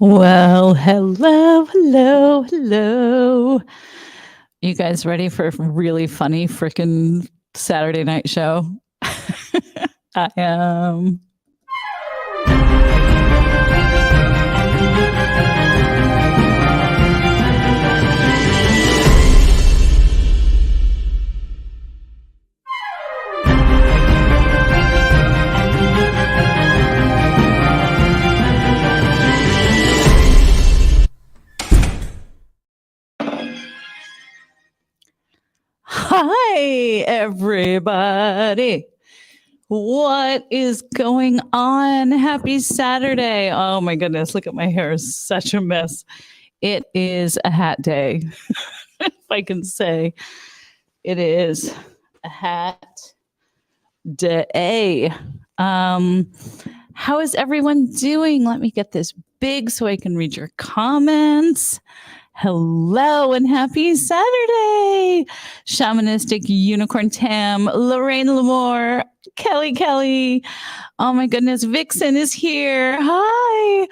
Well, hello, hello, hello. You guys ready for a really funny freaking Saturday night show? I am. Hi, everybody. What is going on? Happy Saturday. Oh my goodness, look at my hair. It's such a mess. It is a hat day, if I can say. It is a hat day. How is everyone doing? Let me get this big so I can read your comments. Hello and happy Saturday. Shamanistic Unicorn Tam, Lorraine Lamore, Kelly. Oh my goodness, Vixen is here. Hi.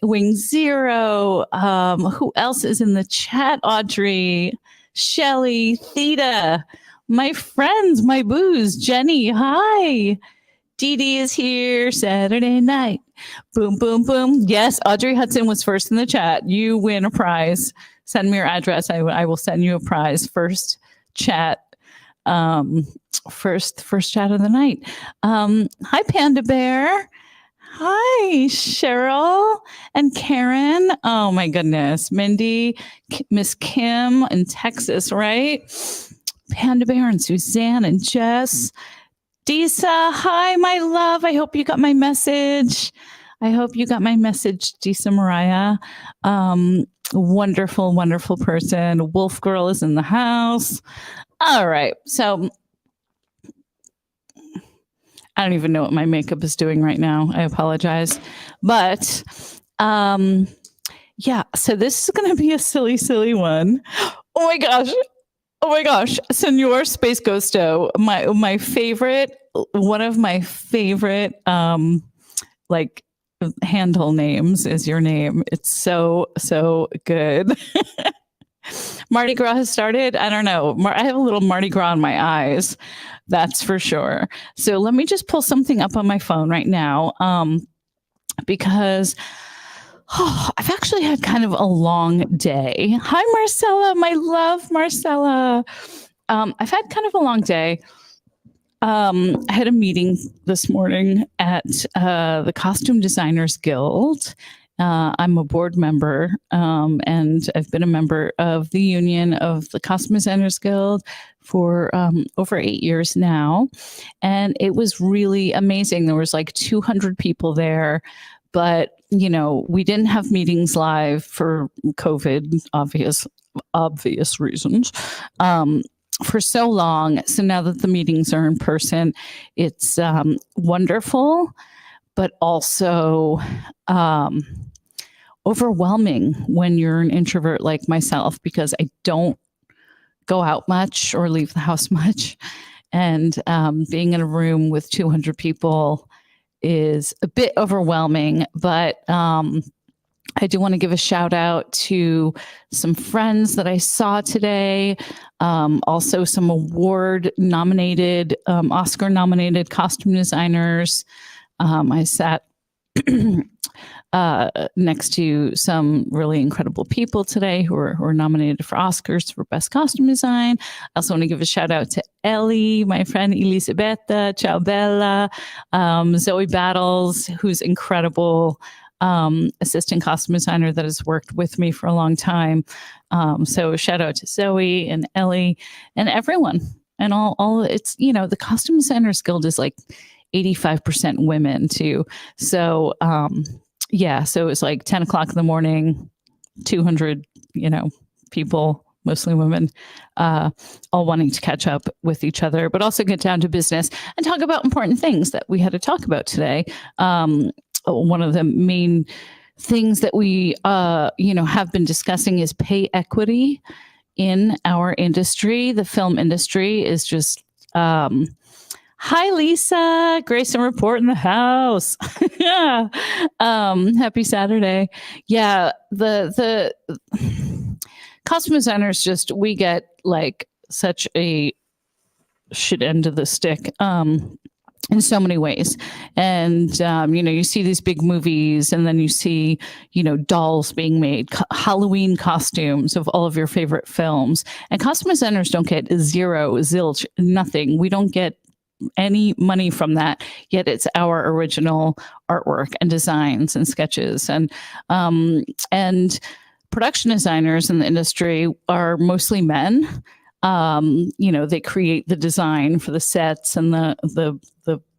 Wing Zero. Who else is in the chat? Audrey, Shelly, Theta, my friends, my booze, Jenny. Hi. Dee Dee is here Saturday night. Boom, boom, boom. Yes, Audrey Hudson was first in the chat. You win a prize. Send me your address. I will send you a prize. First chat. First chat of the night. Hi, Panda Bear. Hi, Cheryl and Karen. Oh my goodness. Mindy, Miss Kim in Texas, right? Panda Bear and Suzanne and Jess. Disa, hi, my love. I hope you got my message. Disa Mariah. Wonderful, wonderful person. Wolf Girl is in the house. All right. So I don't even know what my makeup is doing right now. I apologize. But yeah, so this is going to be a silly, silly one. Oh my gosh. Senor Space Ghosto, my favorite, one of my favorite like handle names is your name. It's so good. Mardi Gras has started. I don't know. I have a little Mardi Gras in my eyes. That's for sure. So let me just pull something up on my phone right now because I've actually had kind of a long day. Hi, Marcella. My love, Marcella. I've had kind of a long day. I had a meeting this morning at the Costume Designers Guild. I'm a board member, and I've been a member of the Union of the Costume Designers Guild for over 8 years now. And it was really amazing. There was like 200 people there, but you know, we didn't have meetings live for COVID, obvious reasons. For so long. So now that the meetings are in person, it's wonderful, but also overwhelming when you're an introvert like myself, because I don't go out much or leave the house much. And being in a room with 200 people is a bit overwhelming, but I do want to give a shout out to some friends that I saw today. Also some award nominated, Oscar nominated costume designers. I sat next to some really incredible people today who were nominated for Oscars for Best Costume Design. I also want to give a shout out to Ellie, my friend Elisabetta, ciao bella, Zoe Battles, who's incredible. Assistant costume designer that has worked with me for a long time. So shout out to Zoe and Ellie and everyone and all it's, you know, the Costume Designers Guild is like 85% women too. So, yeah, so it's like 10 o'clock in the morning, 200, you know, people, mostly women, all wanting to catch up with each other, but also get down to business and talk about important things that we had to talk about today. One of the main things that we, have been discussing is pay equity in our industry. The film industry is just Hi, Lisa. Grace and Report in the house. Yeah. Happy Saturday. Yeah. The costume designers we get like such a shit end of the stick. In so many ways. And, you see these big movies and then you see, dolls being made, Halloween costumes of all of your favorite films. And costume designers don't get zero, zilch, nothing. We don't get any money from that, yet it's our original artwork and designs and sketches. And production designers in the industry are mostly men. They create the design for the sets and the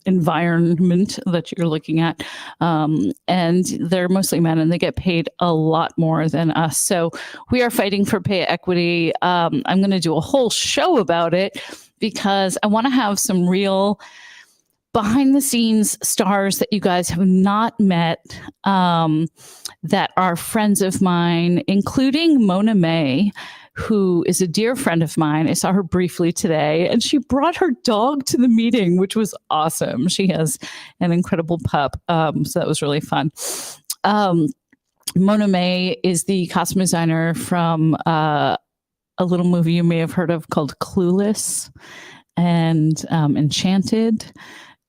environment that you're looking at. And they're mostly men and they get paid a lot more than us. So we are fighting for pay equity. I'm going to do a whole show about it because I want to have some real behind the scenes stars that you guys have not met, that are friends of mine, including Mona May, who is a dear friend of mine. I saw her briefly today and she brought her dog to the meeting, which was awesome. She has an incredible pup. So that was really fun. Mona May is the costume designer from a little movie you may have heard of called Clueless and Enchanted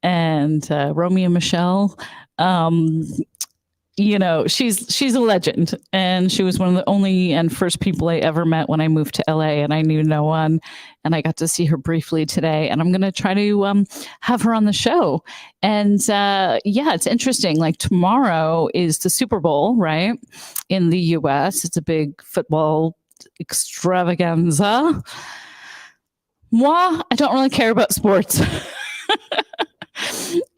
and Romeo and Michelle. She's a legend, and she was one of the only and first people I ever met when I moved to LA, and I knew no one, and I got to see her briefly today, and I'm going to try to have her on the show. And it's interesting. Like tomorrow is the Super Bowl, right? In the US, it's a big football extravaganza. Moi, I don't really care about sports.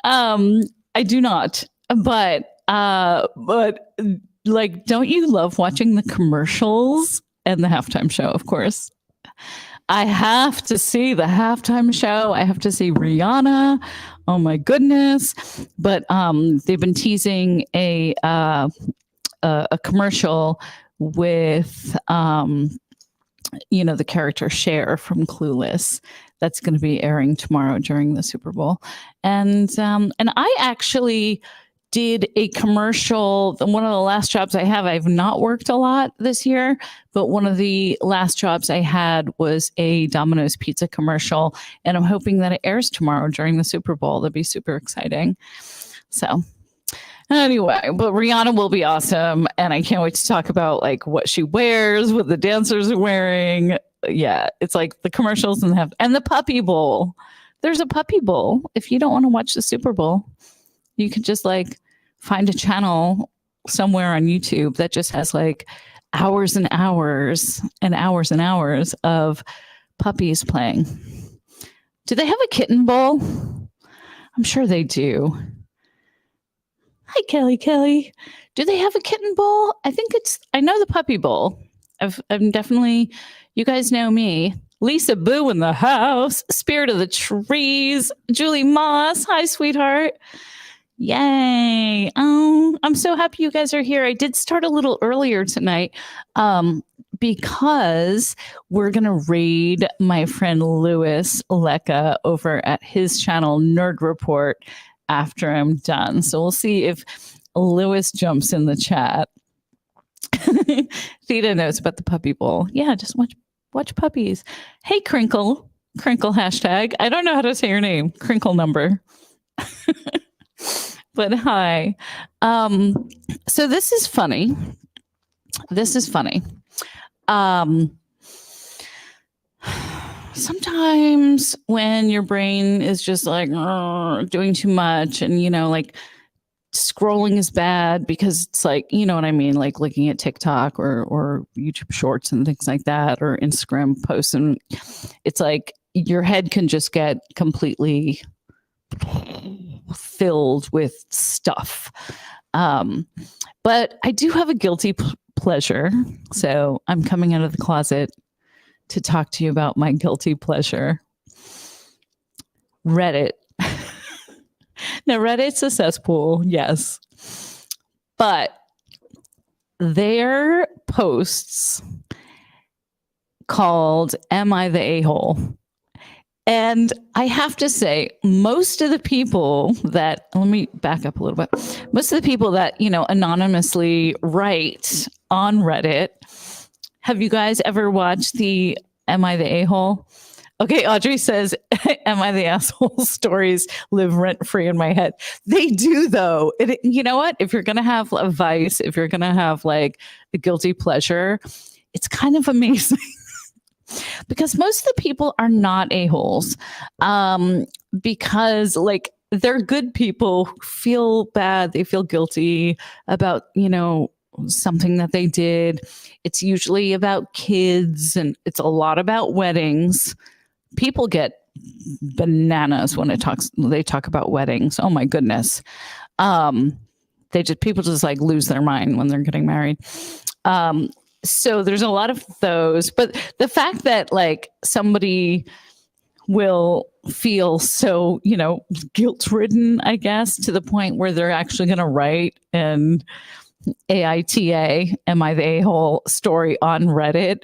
I do not, but like, don't you love watching the commercials and the halftime show? Of course, I have to see the halftime show. I have to see Rihanna. Oh my goodness. But they've been teasing a commercial with the character Cher from Clueless. That's going to be airing tomorrow during the Super Bowl. And I actually did a commercial. One of the last jobs I have, I've not worked a lot this year, but one of the last jobs I had was a Domino's pizza commercial. And I'm hoping that it airs tomorrow during the Super Bowl. That'd be super exciting. So anyway, but Rihanna will be awesome. And I can't wait to talk about like what she wears, what the dancers are wearing. Yeah, it's like the commercials and the puppy bowl. There's a puppy bowl. If you don't want to watch the Super Bowl, you could just like find a channel somewhere on YouTube that just has like hours and hours and hours and hours of puppies playing. Do they have a kitten bowl? I'm sure they do. Hi, Kelly. Do they have a kitten bowl? I know the puppy bowl. I'm definitely, you guys know me. Lisa Boo in the house. Spirit of the trees. Julie Moss. Hi, sweetheart. Yay. Oh, I'm so happy you guys are here. I did start a little earlier tonight because we're going to raid my friend Louis Lecca over at his channel, Nerd Report, after I'm done. So we'll see if Louis jumps in the chat. Theta knows about the puppy bowl. Yeah, just watch puppies. Hey, Crinkle hashtag. I don't know how to say your name. Crinkle number. But hi. So this is funny. Sometimes when your brain is just like doing too much and, like scrolling is bad because it's like, you know what I mean? Like looking at TikTok or YouTube shorts and things like that, or Instagram posts. And it's like your head can just get completely filled with stuff. But I do have a guilty pleasure. So I'm coming out of the closet to talk to you about my guilty pleasure. Reddit. Now, Reddit's a cesspool, yes. But their posts called Am I the A-hole? And I have to say, most of the people that, let me back up a little bit. Most of the people that, anonymously write on Reddit, have you guys ever watched the Am I the A-hole? Okay, Audrey says, Am I the asshole stories live rent free in my head? They do, though. You know what? If you're going to have a vice, if you're going to have like a guilty pleasure, it's kind of amazing. Because most of the people are not a-holes, because like they're good people who feel bad, they feel guilty about something that they did. It's usually about kids, and it's a lot about weddings. People get bananas when they talk about weddings. Oh my goodness. People just like lose their mind when they're getting married. So there's a lot of those, but the fact that like somebody will feel so, guilt ridden, I guess, to the point where they're actually going to write an AITA, Am I the A-hole story on Reddit.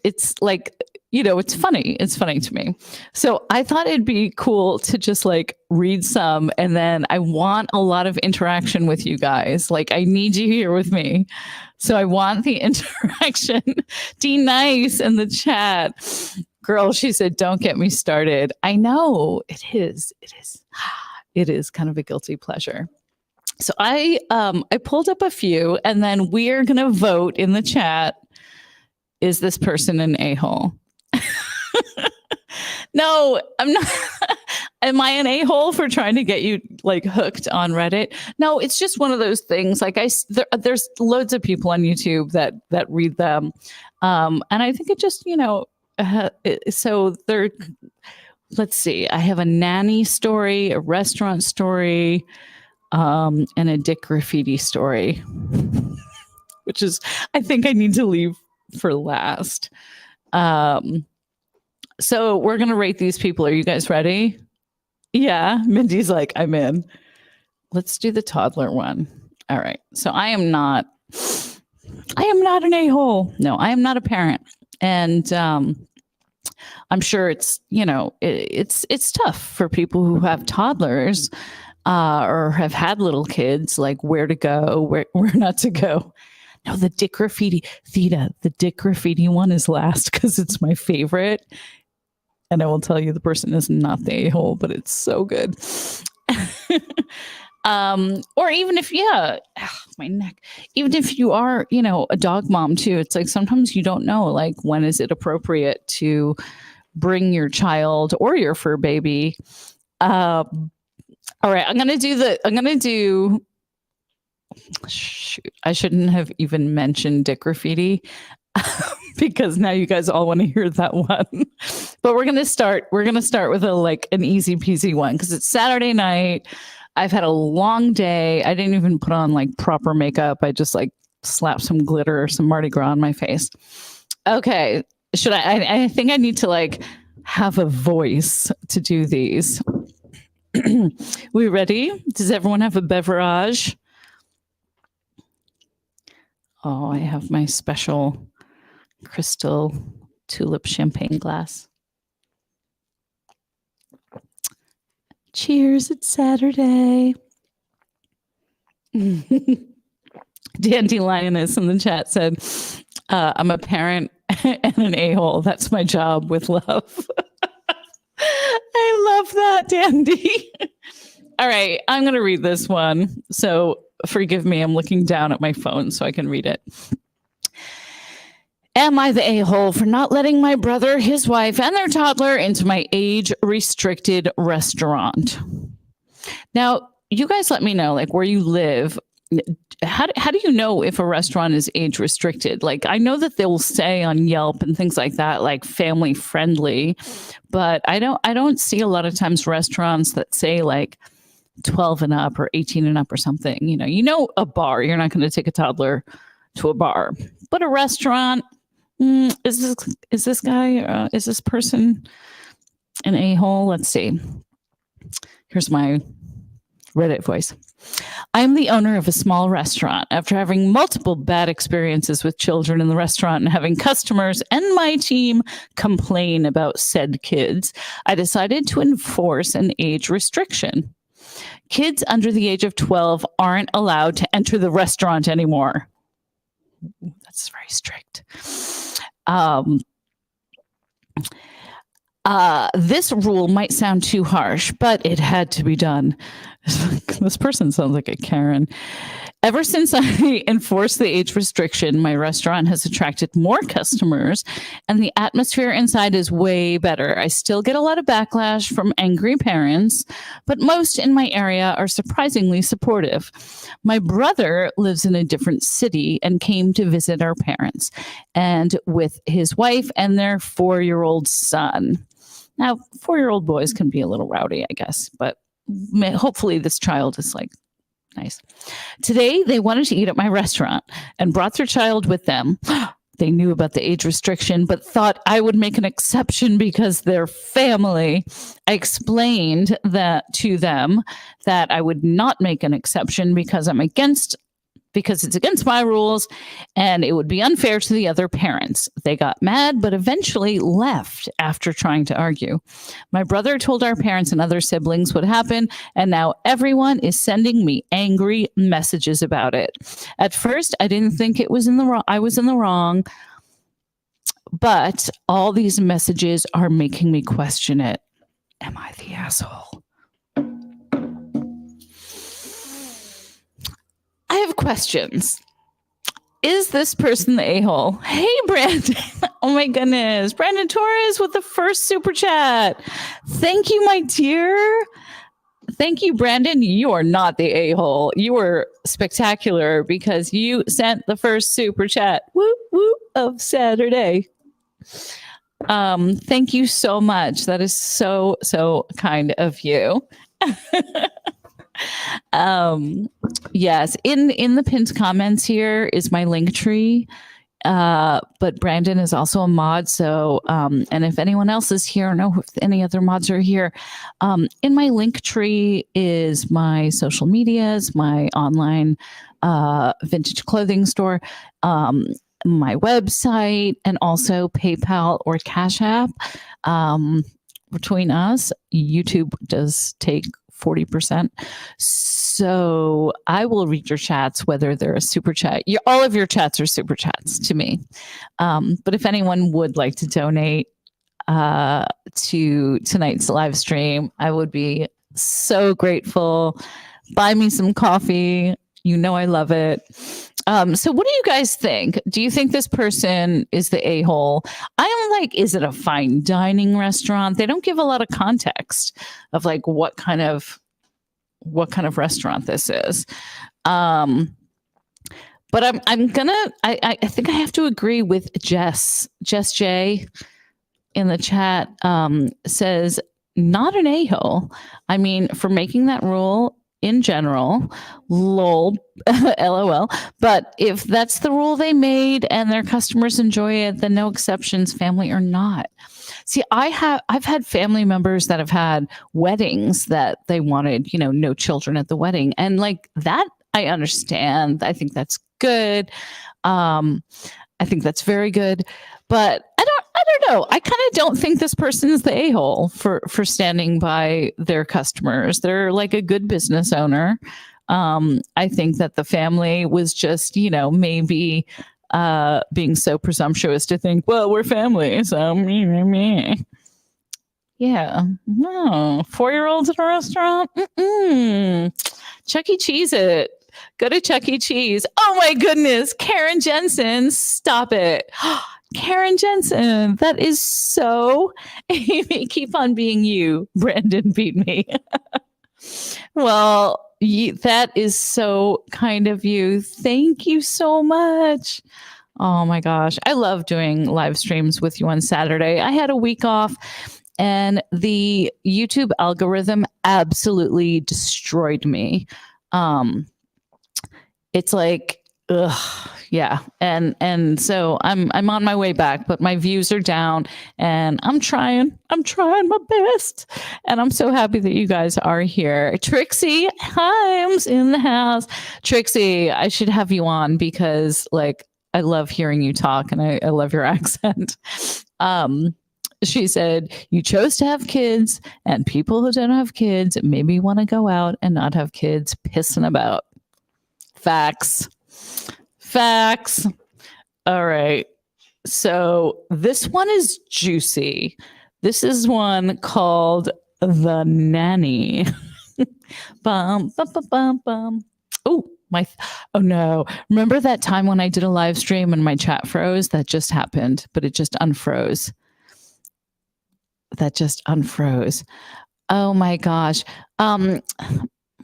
It's like, it's funny. It's funny to me. So I thought it'd be cool to just like read some, and then I want a lot of interaction with you guys. Like I need you here with me. So I want the interaction. D nice in the chat. Girl, she said, don't get me started. I know it is. It is kind of a guilty pleasure. So I pulled up a few, and then we're going to vote in the chat. Is this person an a-hole? No, I'm not. Am I an a-hole for trying to get you like hooked on Reddit? No, it's just one of those things. Like there's loads of people on YouTube that read them. And I think it just, so they're, let's see, I have a nanny story, a restaurant story, and a dick graffiti story, which is, I think I need to leave for last. So we're going to rate these people. Are you guys ready? Yeah. Mindy's like, I'm in. Let's do the toddler one. All right. So I am not an a-hole. No, I am not a parent. And I'm sure it's, it's tough for people who have toddlers or have had little kids, like where to go, where not to go. No, the dick graffiti. Theta, the dick graffiti one is last because it's my favorite. And I will tell you, the person is not the a-hole, but it's so good. Or even if, my neck, even if you are, a dog mom too, it's like sometimes you don't know, like when is it appropriate to bring your child or your fur baby. All right, I'm going to do, shoot, I shouldn't have even mentioned dick graffiti. Because now you guys all want to hear that one. But we're going to start with an easy peasy one because it's Saturday night. I've had a long day. I didn't even put on like proper makeup. I just like slapped some glitter or some Mardi Gras on my face. Okay. Should I think I need to like have a voice to do these. We ready? Does everyone have a beverage? Oh, I have my special crystal tulip champagne glass. Cheers, it's Saturday. Dandelion-ness in the chat said, I'm a parent and an a-hole. That's my job with love. I love that, Dandy. All right, I'm going to read this one. So forgive me, I'm looking down at my phone so I can read it. Am I the a-hole for not letting my brother, his wife, and their toddler into my age-restricted restaurant? Now, you guys let me know, like, where you live. How do you know if a restaurant is age-restricted? Like, I know that they'll say on Yelp and things like that, like, family-friendly, but I don't see a lot of times restaurants that say, like, 12 and up or 18 and up or something. A bar, you're not going to take a toddler to a bar. But a restaurant, is this guy, is this person an a-hole? Let's see. Here's my Reddit voice. I'm the owner of a small restaurant. After having multiple bad experiences with children in the restaurant and having customers and my team complain about said kids, I decided to enforce an age restriction. Kids under the age of 12 aren't allowed to enter the restaurant anymore. That's very strict. This rule might sound too harsh, but it had to be done. This person sounds like a Karen. Ever since I enforced the age restriction, my restaurant has attracted more customers and the atmosphere inside is way better. I still get a lot of backlash from angry parents, but most in my area are surprisingly supportive. My brother lives in a different city and came to visit our parents and with his wife and their 4-year-old son. Now, 4-year-old boys can be a little rowdy, I guess, but hopefully this child is like nice. Today, they wanted to eat at my restaurant and brought their child with them. They knew about the age restriction, but thought I would make an exception because they're family. I explained that to them that I would not make an exception because it's against my rules and it would be unfair to the other parents. They got mad, but eventually left after trying to argue. My brother told our parents and other siblings what happened, and now everyone is sending me angry messages about it. At first, I didn't think I was in the wrong, but all these messages are making me question it. Am I the asshole? I have questions. Is this person the a-hole? Hey, Brandon. Oh, my goodness. Brandon Torres with the first super chat. Thank you, my dear. Thank you, Brandon. You are not the a-hole. You were spectacular because you sent the first super chat. Woo, woo, of Saturday. Thank you so much. That is so, so kind of you. Yes, in the pinned comments here is my link tree, but Brandon is also a mod, so and if anyone else is here, I don't know if any other mods are here, in my link tree is my social medias, my online vintage clothing store, my website, and also PayPal or Cash App. Between us, YouTube does take 40%. So I will read your chats, whether they're a super chat. All of your chats are super chats to me. But if anyone would like to donate to tonight's live stream, I would be so grateful. Buy me some coffee. You know I love it. So what do you guys think? Do you think this person is the a-hole? I'm like, is it a fine dining restaurant? They don't give a lot of context of like what kind of restaurant this is. But I think I have to agree with Jess J in the chat, says not an a-hole. I mean, for making that rule in general, lol, lol. But if that's the rule they made and their customers enjoy it, then no exceptions, family or not. See, I've had family members that have had weddings that they wanted, no children at the wedding. And like that, I understand. I think that's good. I think that's very good. But I don't know. I kind of don't think this person is the a-hole for standing by their customers. They're like a good business owner. I think that the family was just, maybe being so presumptuous to think, well, we're family, so me. Yeah. No. 4-year-olds at a restaurant? Chuck E. Cheese it. Go to Chuck E. Cheese. Oh my goodness. Karen Jensen. Stop it. Karen Jensen. That is so Amy. Keep on being you. Brandon beat me. Well, that is so kind of you. Thank you so much. Oh my gosh. I love doing live streams with you on Saturday. I had a week off and the YouTube algorithm absolutely destroyed me. It's like Ugh, yeah. And so I'm on my way back, but my views are down and I'm trying my best. And I'm so happy that you guys are here. Trixie Himes in the house. Trixie, I should have you on because like I love hearing you talk and I love your accent. She said, you chose to have kids, and people who don't have kids maybe want to go out and not have kids pissing about. Facts. Facts. All right. So this one is juicy. This is one called The Nanny. Bum, bum, bum, bum, bum. Oh, oh no. Remember that time when I did a live stream and my chat froze? That just happened, but it just unfroze. That just unfroze. Oh my gosh.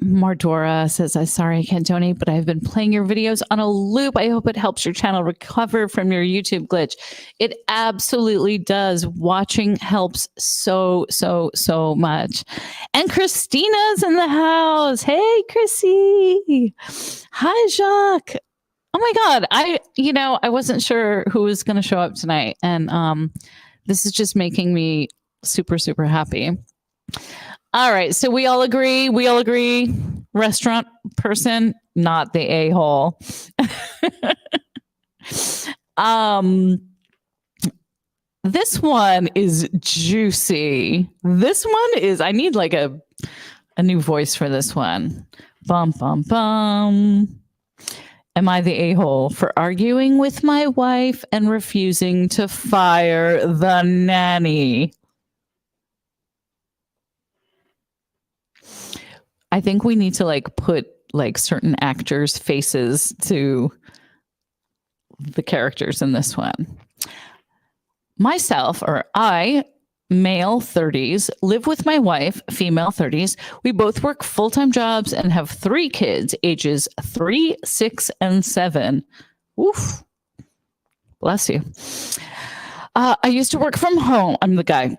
Mardora says, I'm sorry I can't donate, but I've been playing your videos on a loop. I hope it helps your channel recover from your YouTube glitch. It absolutely does. Watching helps so much. And Christina's in the house. Hey, Chrissy. Hi, Jacques. Oh my God. I wasn't sure who was going to show up tonight. And this is just making me super happy. All right. So we all agree. Restaurant person, not the a-hole. This one is juicy. This one is, I need like a new voice for this one. Bum, bum, bum. Am I the a-hole for arguing with my wife and refusing to fire the nanny? I think we need to like put like certain actors' faces to the characters in this one. Myself, or I, male 30s, live with my wife, female 30s. We both work full-time jobs and have 3 kids, ages 3, 6, and 7. Oof. Bless you. I used to work from home. I'm the guy.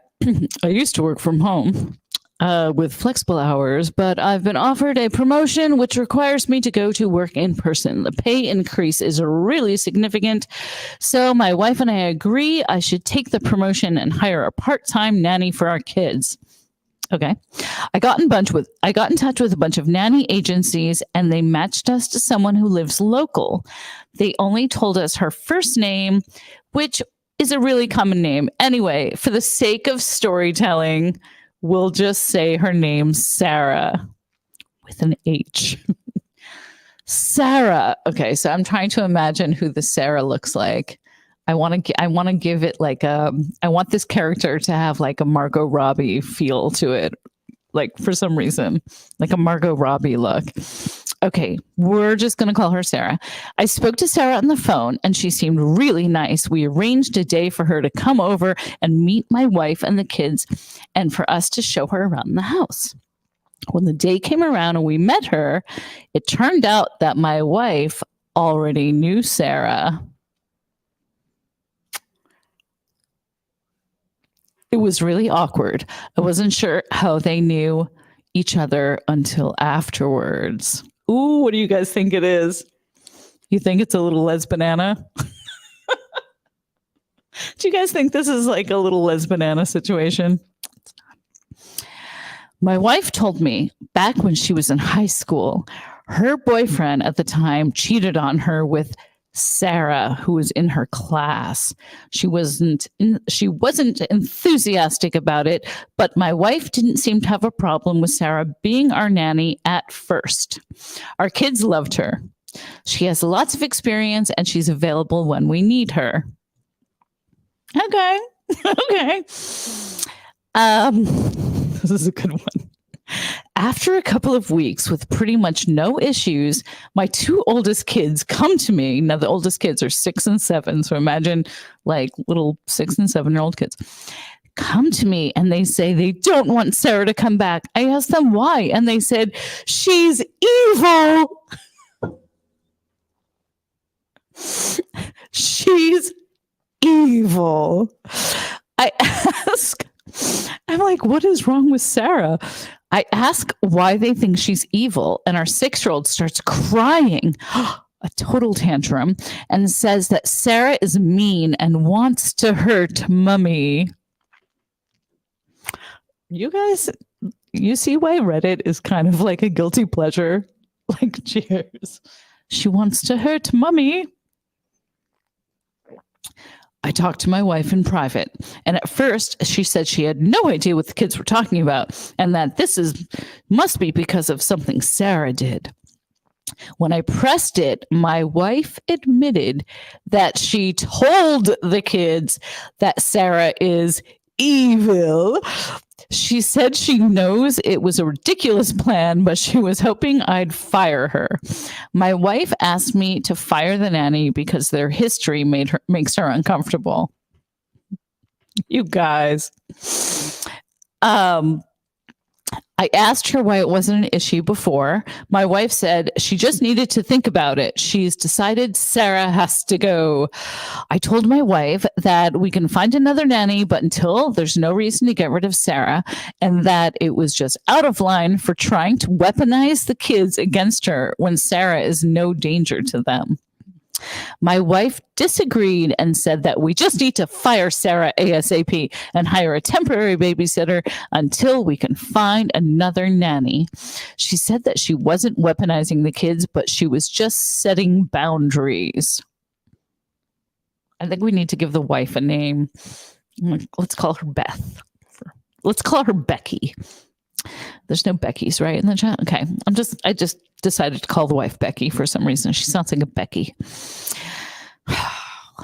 I used to work from home. With flexible hours, but I've been offered a promotion which requires me to go to work in person. The pay increase is really significant, so my wife and I agree I should take the promotion and hire a part-time nanny for our kids. Okay. I got in touch with a bunch of nanny agencies, and they matched us to someone who lives local. They only told us her first name, which is a really common name. Anyway, for the sake of storytelling, we'll just say her name's Sarah with an H. Sarah. Okay, so I'm trying to imagine who the Sarah looks like. I want to give it like I want this character to have like a Margot Robbie feel to it, like for some reason, like a Margot Robbie look. Okay, we're just going to call her Sarah. I spoke to Sarah on the phone and she seemed really nice. We arranged a day for her to come over and meet my wife and the kids and for us to show her around the house. When the day came around and we met her, it turned out that my wife already knew Sarah. It was really awkward. I wasn't sure how they knew each other until afterwards. Ooh, what do you guys think it is? You think it's a little lesbanana? Do you guys think this is like a little lesbanana situation? It's not. My wife told me back when she was in high school, her boyfriend at the time cheated on her with Sarah, who was in her class. She wasn't enthusiastic about it, but my wife didn't seem to have a problem with Sarah being our nanny at first. Our kids loved her. She has lots of experience and she's available when we need her. Okay. Okay. This is a good one. After a couple of weeks with pretty much no issues, my 2 oldest kids come to me. Now, the oldest kids are 6 and 7. So imagine like little 6 and 7-year-old kids come to me and they say they don't want Sarah to come back. I asked them why. And they said, she's evil. She's evil. I'm like, what is wrong with Sarah? I ask why they think she's evil, and our 6-year-old starts crying. a total tantrum and says that Sarah is mean and wants to hurt Mummy. You guys, you see why Reddit is kind of like a guilty pleasure? Like, cheers. She wants to hurt Mummy. I talked to my wife in private, and at first she said she had no idea what the kids were talking about and that must be because of something Sarah did. When I pressed it, my wife admitted that she told the kids that Sarah is evil. She said she knows it was a ridiculous plan, but she was hoping I'd fire her. My wife asked me to fire the nanny because their history makes her uncomfortable. You guys. I asked her why it wasn't an issue before. My wife said she just needed to think about it. She's decided Sarah has to go. I told my wife that we can find another nanny, but until there's no reason to get rid of Sarah, and that it was just out of line for trying to weaponize the kids against her when Sarah is no danger to them. My wife disagreed and said that we just need to fire Sarah ASAP and hire a temporary babysitter until we can find another nanny. She said that she wasn't weaponizing the kids, but she was just setting boundaries. I think we need to give the wife a name. Let's call her Beth. Let's call her Becky. There's no Beckys, right, in the chat? Okay. I just decided to call the wife Becky for some reason. She sounds like a Becky.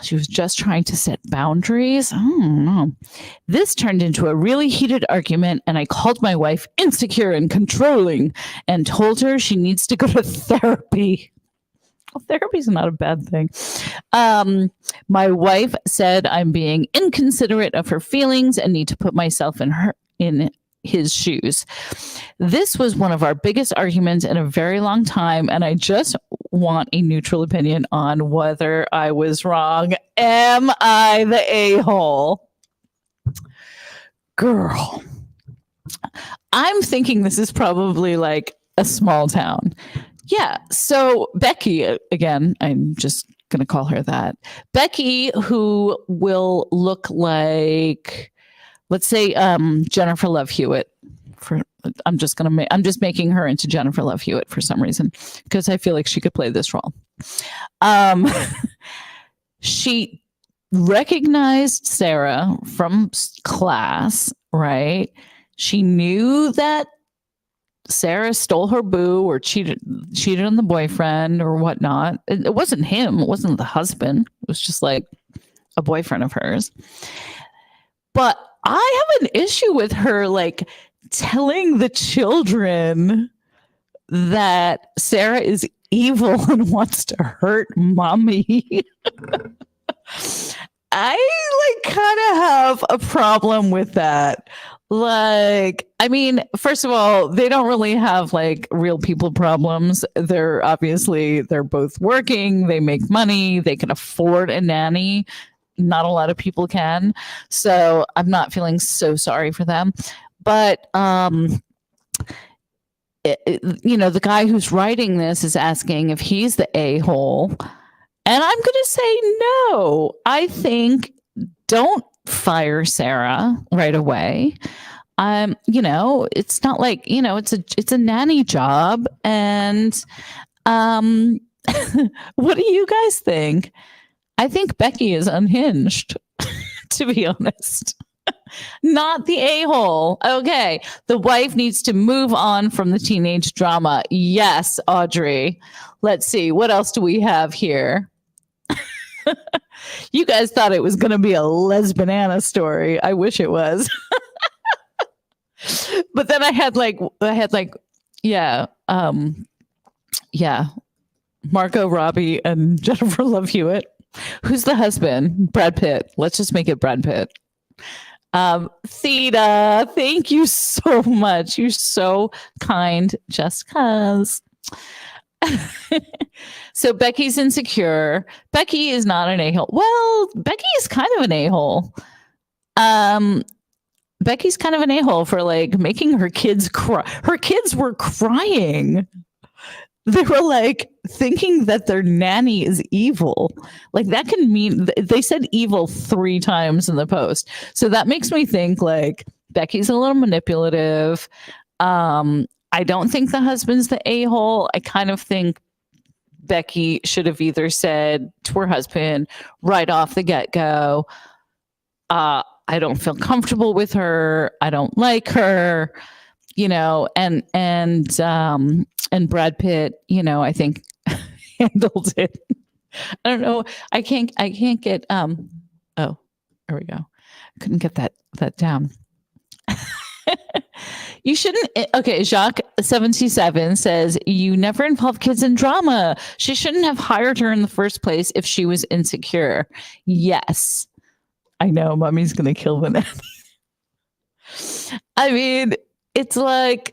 She was just trying to set boundaries. I don't know. This turned into a really heated argument, and I called my wife insecure and controlling and told her she needs to go to therapy. Well, therapy is not a bad thing. My wife said I'm being inconsiderate of her feelings and need to put myself in his shoes. This was one of our biggest arguments in a very long time, and I just want a neutral opinion on whether I was wrong. Am I the a-hole? Girl, I'm thinking this is probably like a small town. Yeah, so Becky, again, I'm just going to call her that. Becky, who will look like, let's say, Jennifer Love Hewitt. I'm just making her into Jennifer Love Hewitt for some reason because I feel like she could play this role. She recognized Sarah from class, right? She knew that Sarah stole her boo or cheated on the boyfriend or whatnot. It wasn't him. It wasn't the husband. It was just like a boyfriend of hers. But I have an issue with her, like, telling the children that Sarah is evil and wants to hurt Mommy. I kind of have a problem with that. Like, I mean, first of all, they don't really have like real people problems. They're both working, they make money, they can afford a nanny. Not a lot of people can. So I'm not feeling so sorry for them. But, the guy who's writing this is asking if he's the a-hole. And I'm going to say no. I think don't fire Sarah right away. It's not like, it's a nanny job. And what do you guys think? I think Becky is unhinged, to be honest. Not the a-hole. Okay. The wife needs to move on from the teenage drama. Yes, Audrey. Let's see. What else do we have here? You guys thought it was going to be a Les Banana story. I wish it was. But then I had Margot Robbie and Jennifer Love Hewitt. Who's the husband? Brad Pitt. Let's just make it Brad Pitt. Theta, thank you so much. You're so kind, just cause. So Becky's insecure. Becky is not an a-hole. Well, Becky is kind of an a-hole. Becky's kind of an a-hole for like making her kids cry. Her kids were crying. They were like, thinking that their nanny is evil. Like that can mean they said evil 3 times in the post. So that makes me think like Becky's a little manipulative. I don't think the husband's the a-hole. I kind of think Becky should have either said to her husband right off the get-go, I don't feel comfortable with her. I don't like her, you know, and Brad Pitt, you know, I think handled it. I don't know. I can't get oh, there we go. Couldn't get that down. You shouldn't. Okay, Jacques 77 says you never involve kids in drama. She shouldn't have hired her in the first place if she was insecure. Yes, I know. Mommy's gonna kill the nanny. I mean, it's like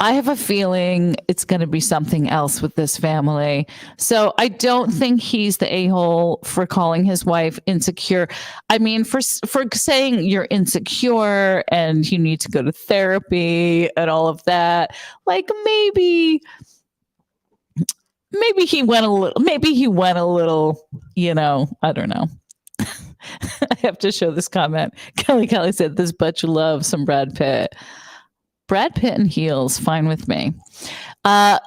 I have a feeling it's going to be something else with this family. So I don't think he's the a-hole for calling his wife insecure. I mean, for saying you're insecure and you need to go to therapy and all of that, like maybe he went a little, you know, I don't know. I have to show this comment. Kelly said this bitch loves some Brad Pitt. Brad Pitt in heels, fine with me.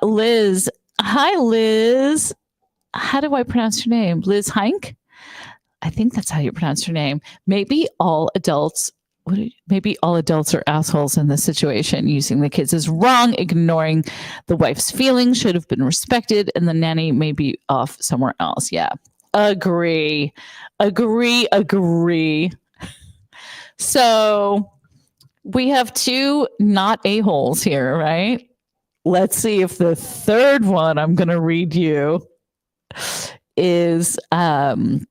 Liz. Hi, Liz. How do I pronounce your name? Liz Heinck? I think that's how you pronounce your name. Maybe all adults are assholes in this situation. Using the kids is wrong. Ignoring the wife's feelings should have been respected, and the nanny may be off somewhere else. Yeah. Agree. So we have 2 not a-holes here, right? Let's see if the third one I'm going to read you is an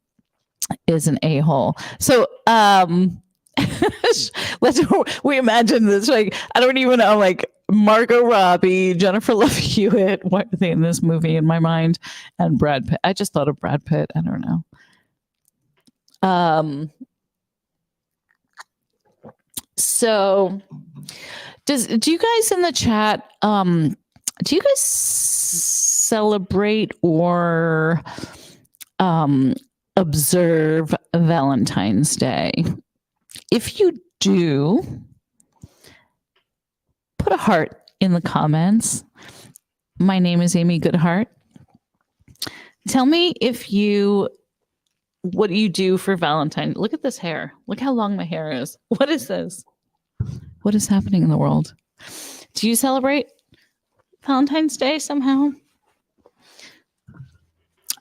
a-hole. So we imagine this, like, I don't even know, like Margot Robbie, Jennifer Love Hewitt, what are they in this movie in my mind, and Brad Pitt. I just thought of Brad Pitt. I don't know. So do you guys in the chat, do you guys celebrate or observe Valentine's Day? If you do, put a heart in the comments. My name is Amy Goodhart. Tell me what do you do for Valentine? Look at this hair. Look how long my hair is. What is this? What is happening in the world? Do you celebrate Valentine's Day somehow?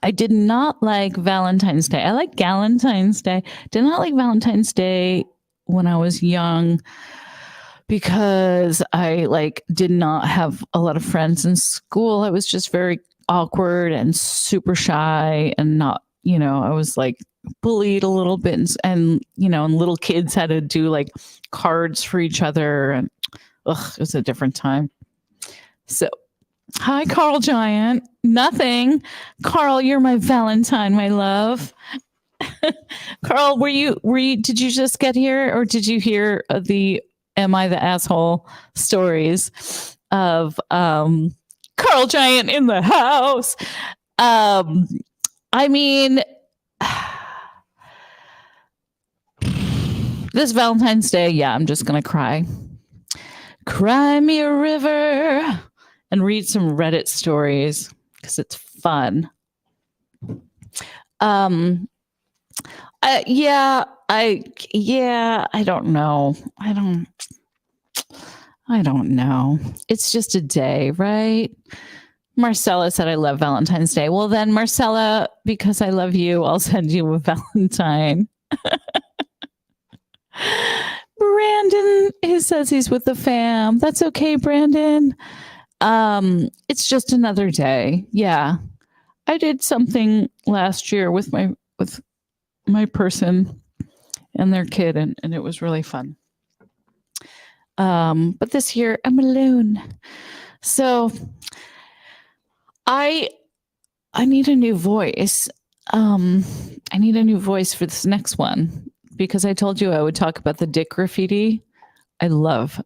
I did not like Valentine's Day. I like Galentine's Day. Did not like Valentine's Day when I was young because I did not have a lot of friends in school. I was just very awkward and super shy and not, you know, I was like bullied a little bit and you know, and little kids had to do like cards for each other and it was a different time. So hi, Carl Giant. Nothing. Carl, you're my Valentine, my love. Carl, did you just get here or did you hear the Am I the Asshole stories of Carl Giant in the house? I mean, this Valentine's Day, yeah, I'm just going to cry. Cry me a river and read some Reddit stories because it's fun. I don't know. I don't know. It's just a day, right? Marcella said, I love Valentine's Day. Well, then, Marcella, because I love you, I'll send you a Valentine. Brandon, he says he's with the fam. That's okay, Brandon. It's just another day. Yeah. I did something last year with my person and their kid, and it was really fun. But this year I'm alone. So I need a new voice. I need a new voice for this next one because I told you I would talk about the dick graffiti. I love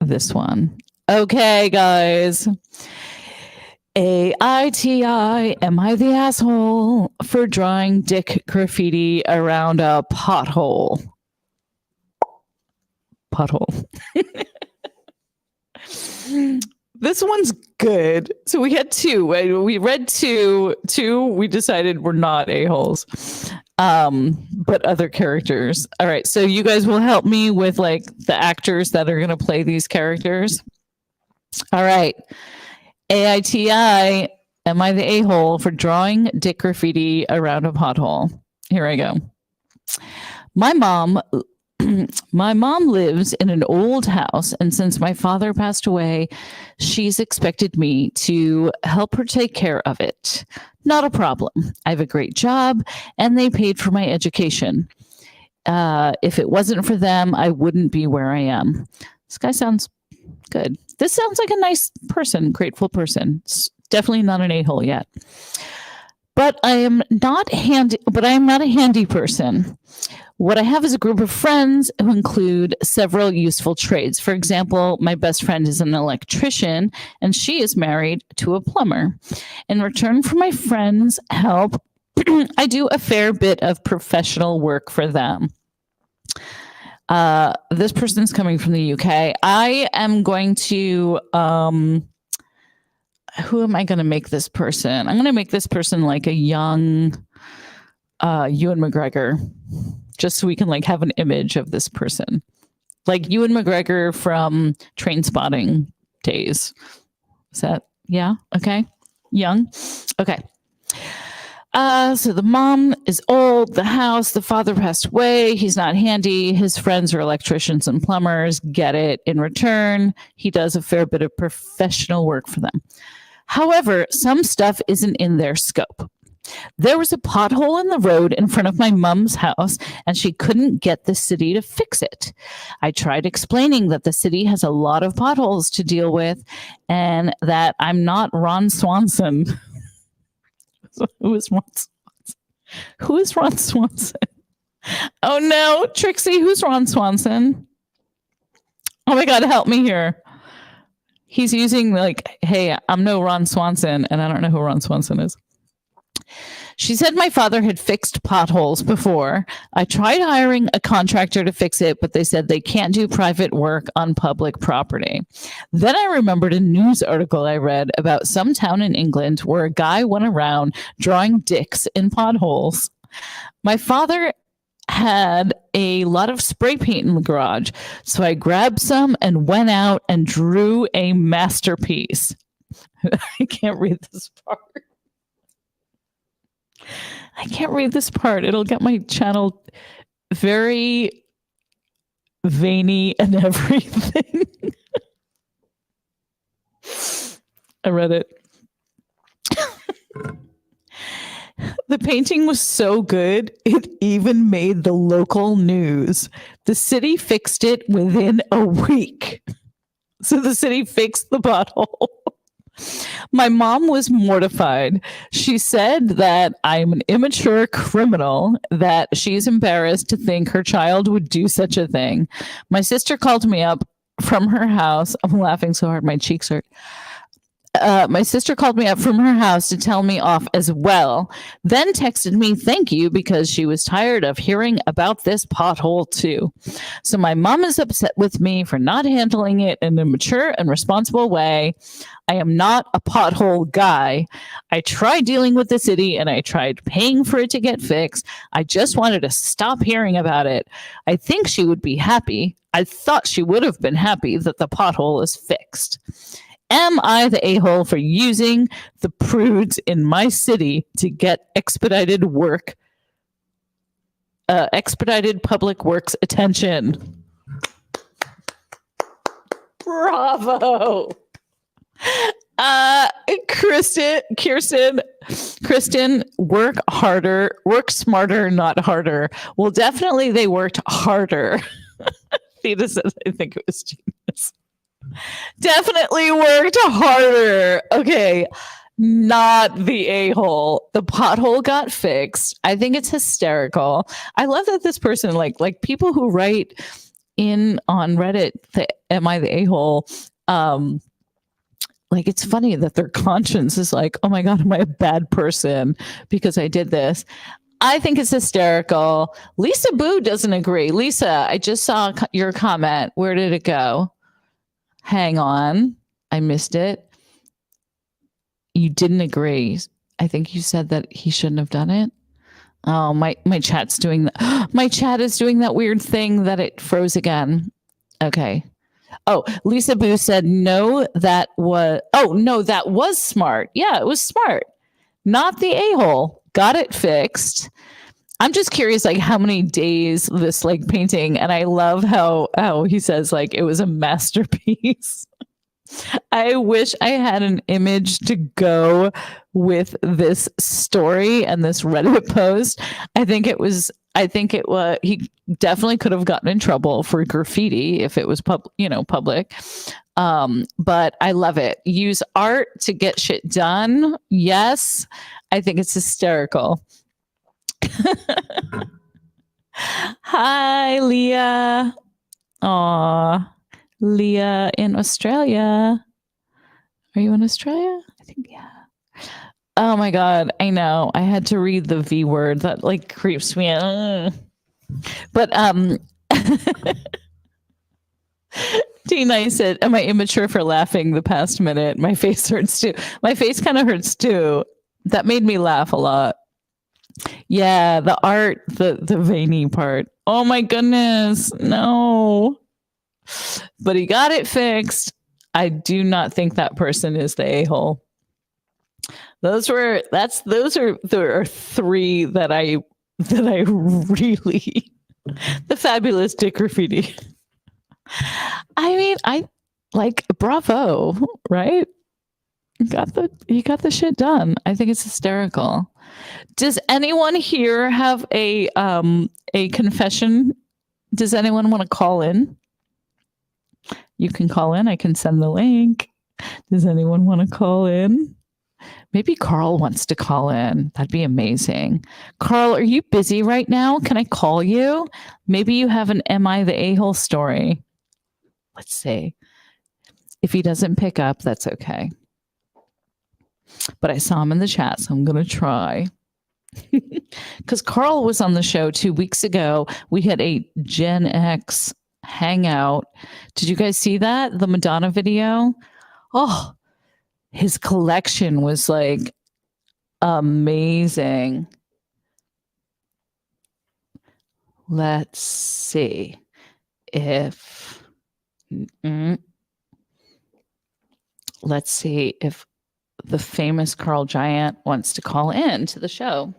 this one. Okay, guys. AITI, am I the asshole for drawing dick graffiti around a pothole? Pothole. This one's good. So we had two. We read two. We decided we're not a-holes. But other characters. All right. So you guys will help me with like the actors that are going to play these characters. All right. AITI, am I the a-hole for drawing dick graffiti around a pothole? Here I go. My mom lives in an old house, and since my father passed away, she's expected me to help her take care of it. Not a problem. I have a great job, and they paid for my education. If it wasn't for them, I wouldn't be where I am. This guy sounds good. This sounds like a nice person, grateful person. Definitely not an a-hole yet. But I am not a handy person. What I have is a group of friends who include several useful trades. For example, my best friend is an electrician, and she is married to a plumber. In return for my friends' help, I do a fair bit of professional work for them. This person's coming from the UK. I am going to, who am I going to make this person? I'm going to make this person like a young Ewan McGregor, just so we can like have an image of this person. Like Ewan McGregor from Trainspotting days. Is that, yeah? Okay. Young. Okay. So the mom is old, the house, the father passed away. He's not handy. His friends are electricians and plumbers. Get it. In return, he does a fair bit of professional work for them. However, some stuff isn't in their scope. There was a pothole in the road in front of my mom's house, and she couldn't get the city to fix it. I tried explaining that the city has a lot of potholes to deal with and that I'm not Ron Swanson. Who is Ron Swanson? Who is Ron Swanson? Oh no, Trixie, who's Ron Swanson? Oh my God, help me here. He's using like, hey, I'm no Ron Swanson, and I don't know who Ron Swanson is. She said my father had fixed potholes before. I tried hiring a contractor to fix it, but they said they can't do private work on public property. Then I remembered a news article I read about some town in England where a guy went around drawing dicks in potholes. My father had a lot of spray paint in the garage, so I grabbed some and went out and drew a masterpiece. I can't read this part. I can't read this part. It'll get my channel very veiny and everything. I read it. The painting was so good, it even made the local news. The city fixed it within a week. So the city fixed the pothole. My mom was mortified. She said that I'm an immature criminal, that she's embarrassed to think her child would do such a thing. My sister called me up from her house. I'm laughing so hard, my cheeks hurt. My sister called me up from her house to tell me off as well, then texted me thank you because she was tired of hearing about this pothole too. So my mom is upset with me for not handling it in a mature and responsible way. I am not a pothole guy. I tried dealing with the city and I tried paying for it to get fixed. I just wanted to stop hearing about it. I think she would be happy. I thought she would have been happy that the pothole is fixed. Am I the a-hole for using the prudes in my city to get expedited public works attention? Bravo. Kristen, work harder, work smarter, not harder. Well, definitely they worked harder. Theta says, I think it was genius. Definitely worked harder. Okay, not the a-hole. The pothole got fixed. I think it's hysterical. I love that this person, like people who write in on Reddit, am I the a-hole? like, it's funny that their conscience is like, oh my God, am I a bad person because I did this? I think it's hysterical. Lisa Boo doesn't agree. Lisa, I just saw your comment. Where did it go? Hang on. I missed it. You didn't agree. I think you said that he shouldn't have done it. Oh, my chat's doing that. My chat is doing that weird thing that it froze again. Okay. Oh, Lisa Boo said no, that was smart. Yeah, it was smart. Not the a-hole. Got it fixed. I'm just curious, like, how many days this like painting, and I love how he says like it was a masterpiece. I wish I had an image to go with this story and this Reddit post. I think it was. He definitely could have gotten in trouble for graffiti if it was public. But I love it. Use art to get shit done. Yes, I think it's hysterical. Hi, Leah. Aw, Leah in Australia. Are you in Australia? I think, yeah. Oh my God, I know. I had to read the V word. That like creeps me out. But T9 said, am I immature for laughing the past minute? My face hurts too. My face kind of hurts too. That made me laugh a lot. Yeah, the art, the veiny part. Oh my goodness. No. But he got it fixed. I do not think that person is the a-hole. There are three that I really the fabulous Dick Graffiti. I mean, I like bravo, right? You got the shit done. I think it's hysterical. Does anyone here have a confession? Does anyone want to call in? You can call in. I can send the link. Does anyone want to call in? Maybe Carl wants to call in. That'd be amazing. Carl, are you busy right now? Can I call you? Maybe you have an Am I the A-hole story. Let's see. If he doesn't pick up, that's okay. But I saw him in the chat, so I'm going to try. Because Carl was on the show 2 weeks ago. We had a Gen X hangout. Did you guys see that? The Madonna video? Oh, his collection was like amazing. Let's see if the famous Carl Giant wants to call in to the show.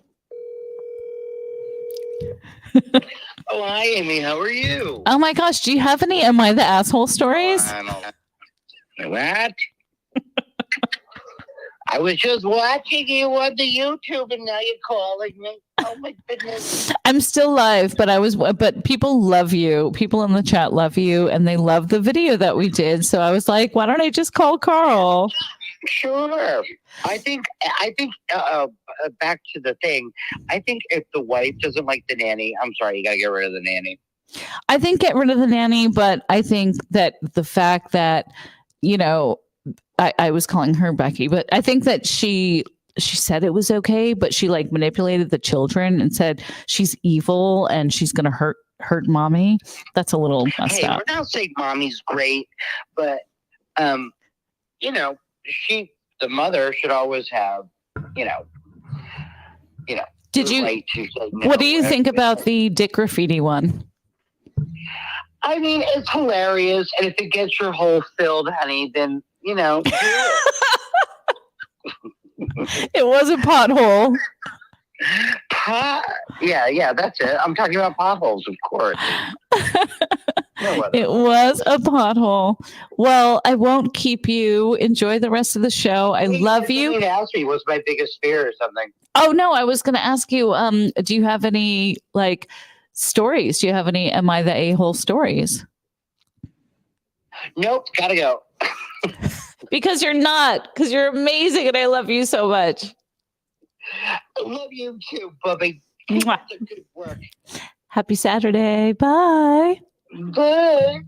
Oh, hi, Amy. How are you? Oh my gosh, do you have any Am I the Asshole stories? What? I was just watching you on the YouTube, and now you're calling me. Oh my goodness! I'm still live, but people love you. People in the chat love you, and they love the video that we did. So I was like, why don't I just call Carl? Sure. I think. Back to the thing. I think if the wife doesn't like the nanny, I'm sorry, you gotta get rid of the nanny. I think get rid of the nanny, but I think that the fact that I was calling her Becky, but I think that she said it was okay, but she like manipulated the children and said she's evil and she's gonna hurt mommy. That's a little messed up. We're not saying mommy's great, but the mother should always have, Did you? Right to say no. What do you think about the Dick Graffiti one? I mean, it's hilarious, and if it gets your hole filled, honey, then do it. It was a pothole. Yeah, that's it. I'm talking about potholes, of course. It was a pothole. Well, I won't keep you. Enjoy the rest of the show. I love you. You asked me what's my biggest fear or something. Oh no, I was going to ask you. Do you have any like stories? Do you have any Am I the A-hole stories? Nope, gotta go. Because you're not. Because you're amazing, and I love you so much. I love you too, Bubby. Good work. Happy Saturday. Bye. Bye.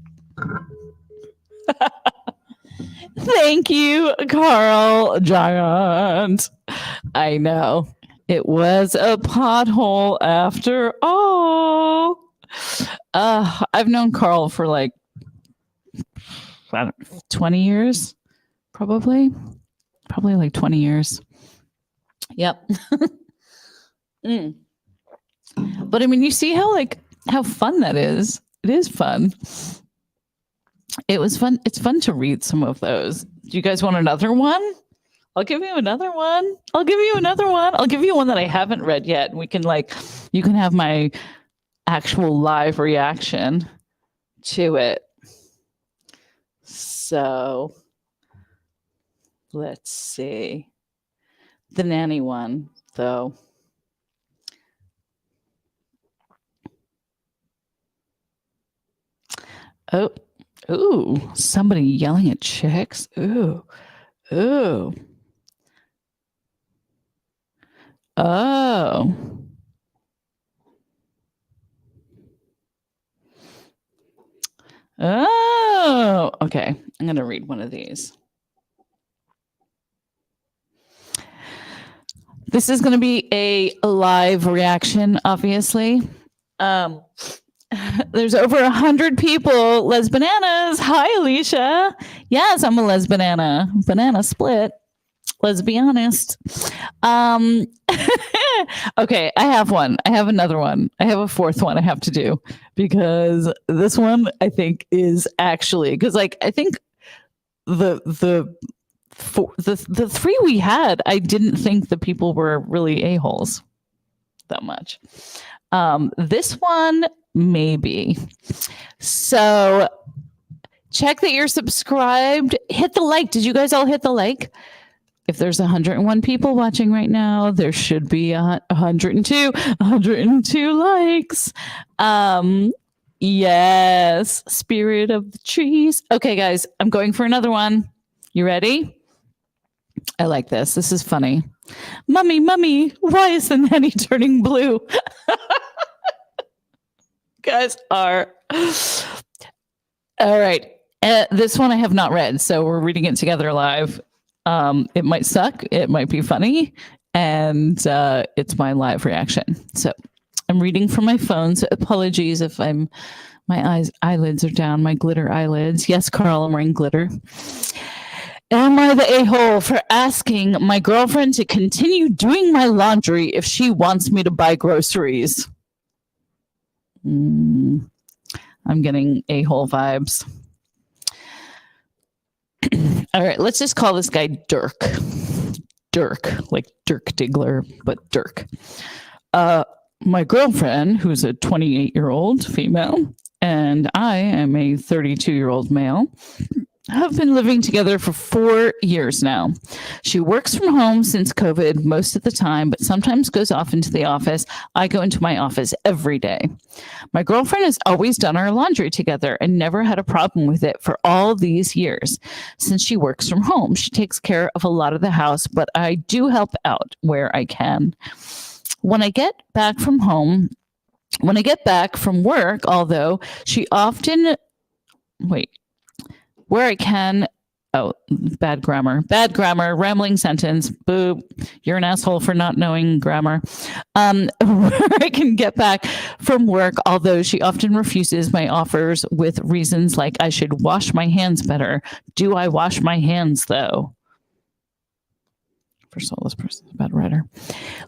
Thank you, Carl Giant. I know. It was a pothole after all. I've known Carl for like 20 years, probably like 20 years. Yep. But I mean, you see how fun that is. It is fun. It was fun. It's fun to read some of those. Do you guys want another one? I'll give you another one. I'll give you one that I haven't read yet. We can you can have my actual live reaction to it. So let's see. The nanny one, though. Oh, ooh, somebody yelling at chicks. Ooh, ooh. Oh. Oh, okay. I'm going to read one of these. This is going to be a live reaction, obviously. There's over 100 people. Les Bananas. Hi, Alicia. Yes, I'm a Les Banana. Banana split. Let's be honest. Okay, I have one. I have another one. I have a fourth one I have to do because this one I think is actually because I think the three we had, I didn't think the people were really a-holes that much. This one maybe. So check that you're subscribed. Hit the like. Did you guys all hit the like? If there's 101 people watching right now, there should be 102 likes. Yes, spirit of the trees. Okay, guys, I'm going for another one. You ready? I like this. This is funny. Mummy, why is the nanny turning blue? Guys are all right. This one I have not read, so we're reading it together live. It might suck. It might be funny. And it's my live reaction. So I'm reading from my phone. So apologies if my eyelids are down, my glitter eyelids. Yes, Carl, I'm wearing glitter. Am I the a-hole for asking my girlfriend to continue doing my laundry if she wants me to buy groceries? I'm getting a-hole vibes. All right, let's just call this guy Dirk. Dirk, like Dirk Diggler, but Dirk. My girlfriend, who's a 28-year-old female, and I am a 32-year-old male, have been living together for 4 years now. She works from home since COVID most of the time, but sometimes goes off into the office. I go into my office every day. My girlfriend has always done our laundry together and never had a problem with it for all these years. Since she works from home, she takes care of a lot of the house, but I do help out where I can. When I get back from work, although she often where I can, bad grammar, rambling sentence, boo, you're an asshole for not knowing grammar. Where I can get back from work, although she often refuses my offers with reasons like I should wash my hands better. Do I wash my hands though? First of all, this person's a bad writer.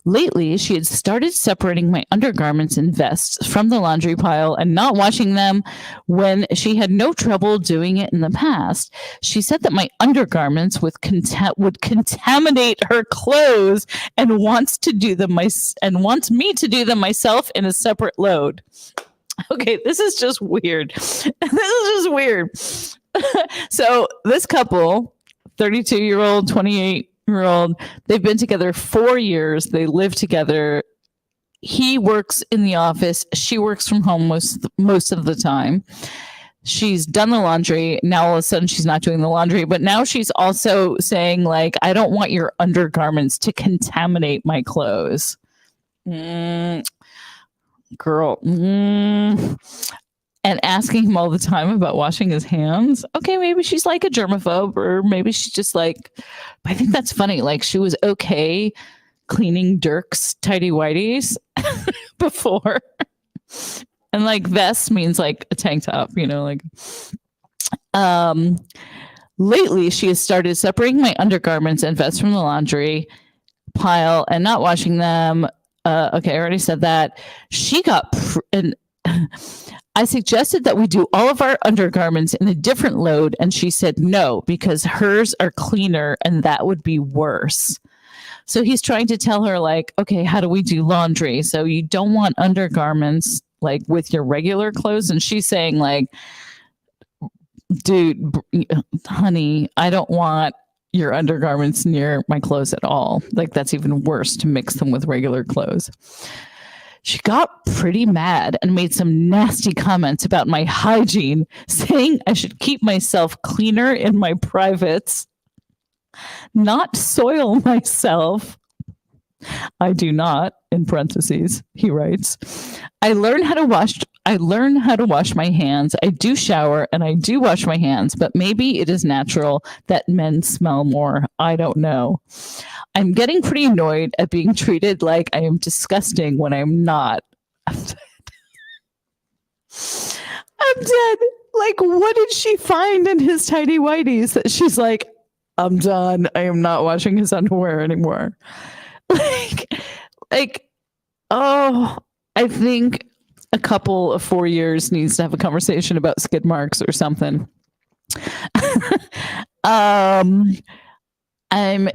Lately, she had started separating my undergarments and vests from the laundry pile and not washing them when she had no trouble doing it in the past. She said that my undergarments would contaminate her clothes and wants me to do them myself in a separate load. Okay, this is just weird. So this couple, 32-year-old, 28-year-old, they've been together 4 years. They live together. He works in the office. She works from home most of the time. She's done the laundry. Now all of a sudden she's not doing the laundry, but now she's also saying like, I don't want your undergarments to contaminate my clothes. Girl. and asking him all the time about washing his hands. Okay, maybe she's like a germaphobe, or maybe she's just like, I think that's funny. Like she was okay cleaning Dirk's tidy whities before. And like vest means like a tank top, you know, like lately she has started separating my undergarments and vests from the laundry pile and not washing them. Okay, I already said that. She got and I suggested that we do all of our undergarments in a different load, and she said no because hers are cleaner and that would be worse. So he's trying to tell her, like, okay, how do we do laundry? So you don't want undergarments like with your regular clothes. And she's saying, like, dude, honey, I don't want your undergarments near my clothes at all. Like, that's even worse to mix them with regular clothes. She got pretty mad and made some nasty comments about my hygiene, saying I should keep myself cleaner in my privates, not soil myself. I do not, in parentheses, he writes. I learn how to wash my hands. I do shower and I do wash my hands, but maybe it is natural that men smell more. I don't know. I'm getting pretty annoyed at being treated like I am disgusting when I'm not. I'm dead. I'm dead. Like, what did she find in his tidy whities that she's like, I'm done. I am not washing his underwear anymore. Like, oh, I think a couple of 4 years needs to have a conversation about skid marks or something. I'm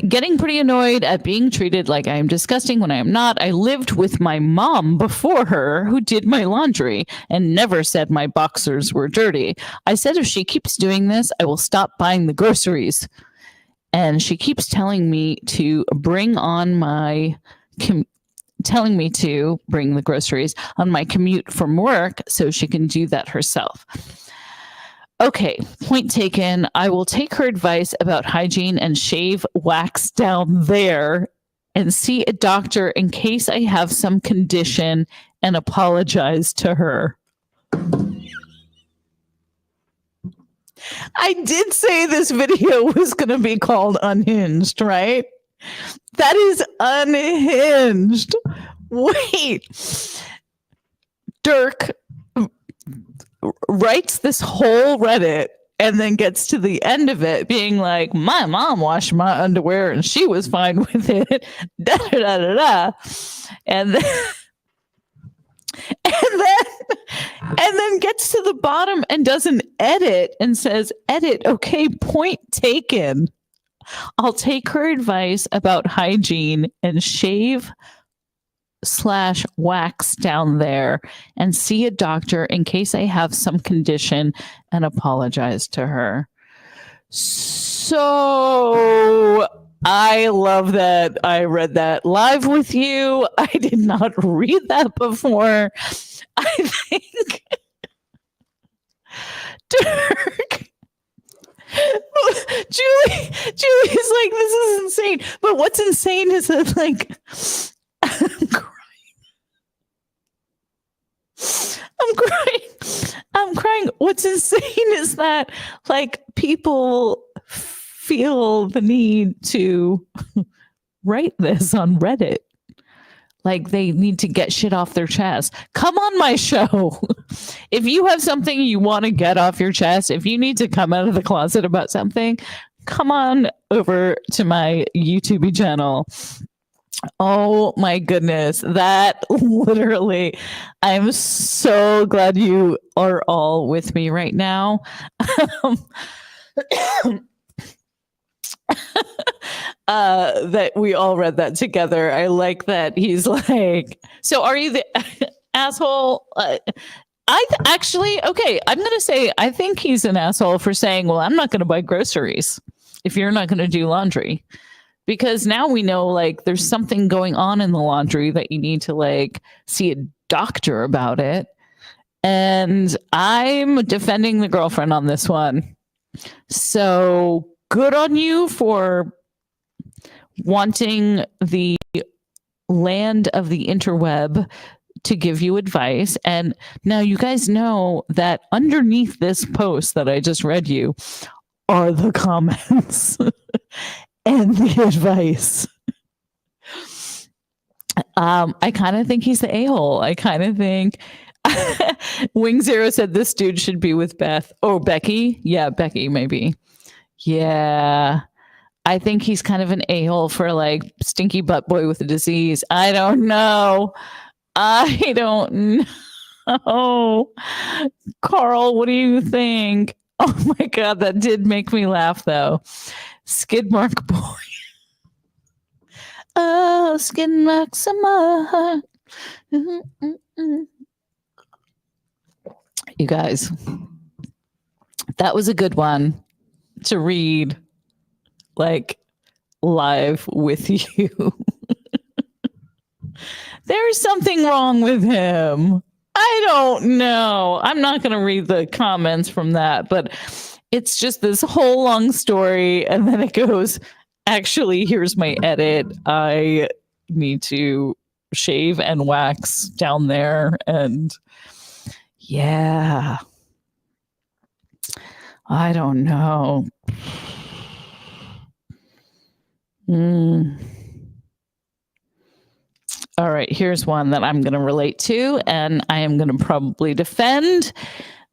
getting pretty annoyed at being treated like I am disgusting when I am not. I lived with my mom before her, who did my laundry and never said my boxers were dirty. I said if she keeps doing this, I will stop buying the groceries. And she keeps telling me to bring the groceries on my commute from work so she can do that herself. Okay, point taken. I will take her advice about hygiene and shave wax down there and see a doctor in case I have some condition and apologize to her. I did say this video was going to be called Unhinged, right? That is unhinged. Wait. Dirk writes this whole Reddit and then gets to the end of it being like, my mom washed my underwear and she was fine with it. Da, da, da, da, da. And then gets to the bottom and does an edit and says, edit, okay, point taken. I'll take her advice about hygiene and shave/wax down there and see a doctor in case I have some condition and apologize to her. So I love that I read that live with you. I did not read that before. I think Dirk. Julie's like, this is insane. But what's insane is that, like, I'm crying. What's insane is that, like, people feel the need to write this on Reddit. Like, they need to get shit off their chest. Come on my show. If you have something you want to get off your chest, if you need to come out of the closet about something, come on over to my YouTube channel. Oh my goodness. That literally, I'm so glad you are all with me right now. That we all read that together. I like that he's like, so are you the asshole? Actually, okay, I'm going to say, I think he's an asshole for saying, well, I'm not going to buy groceries if you're not going to do laundry. Because now we know, like, there's something going on in the laundry that you need to, like, see a doctor about it. And I'm defending the girlfriend on this one. So good on you for wanting the land of the interweb to give you advice. And now you guys know that underneath this post that I just read you are the comments and the advice. I kind of think he's the a-hole. I kind of think Wing Zero said this dude should be with Beth. Oh, Becky? Yeah, Becky, maybe. Yeah. I think he's kind of an a-hole for like stinky butt boy with a disease. I don't know. Carl, what do you think? Oh my God, that did make me laugh though. Skid mark boy. Oh, skid marks on my heart. You guys, that was a good one to read like live with you. There's something wrong with him. I don't know. I'm not going to read the comments from that, but it's just this whole long story. And then it goes, actually, here's my edit. I need to shave and wax down there. And yeah, I don't know. All right, here's one that I'm going to relate to, and I am going to probably defend.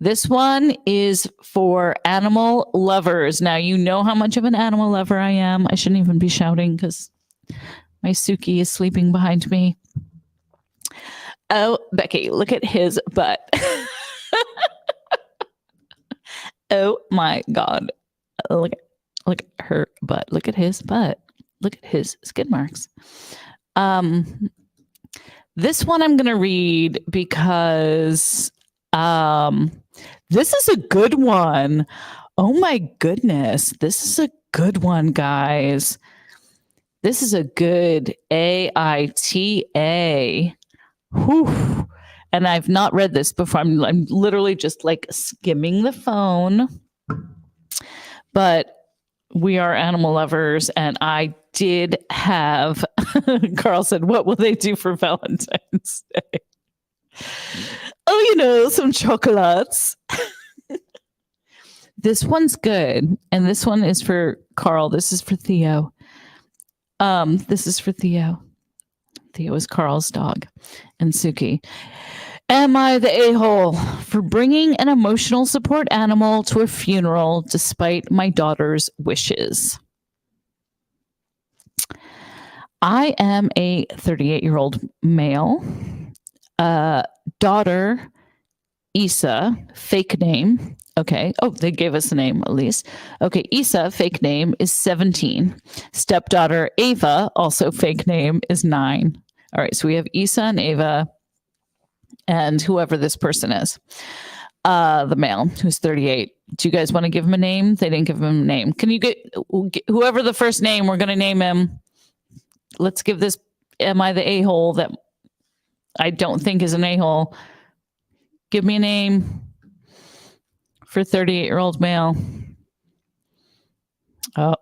This one is for animal lovers. Now, you know how much of an animal lover I am. I shouldn't even be shouting because my Suki is sleeping behind me. Oh, Becky, look at his butt. Oh my God. Look at her butt. Look at his butt. Look at his skid marks. This one I'm going to read because this is a good one. Oh my goodness. This is a good one, guys. This is a good AITA. Whew. And I've not read this before. I'm literally just like skimming the phone. But we are animal lovers, and I did have Carl said, what will they do for Valentine's Day? Oh, some chocolates. This one's good, and this one is for Carl. This is for Theo. This is for Theo. Theo is Carl's dog, and Suki. Am I the a-hole for bringing an emotional support animal to a funeral despite my daughter's wishes? I am a 38-year-old male. Daughter, Isa, fake name. Okay. Oh, they gave us a name at least. Okay. Isa, fake name, is 17. Stepdaughter, Ava, also fake name, is 9. All right. So we have Isa and Ava and whoever this person is. The male who's 38. Do you guys want to give him a name? They didn't give him a name. Can you get whoever the first name, we're going to name him. Let's give this, am I the a-hole that I don't think is an a-hole? Give me a name for 38-year-old male. Oh,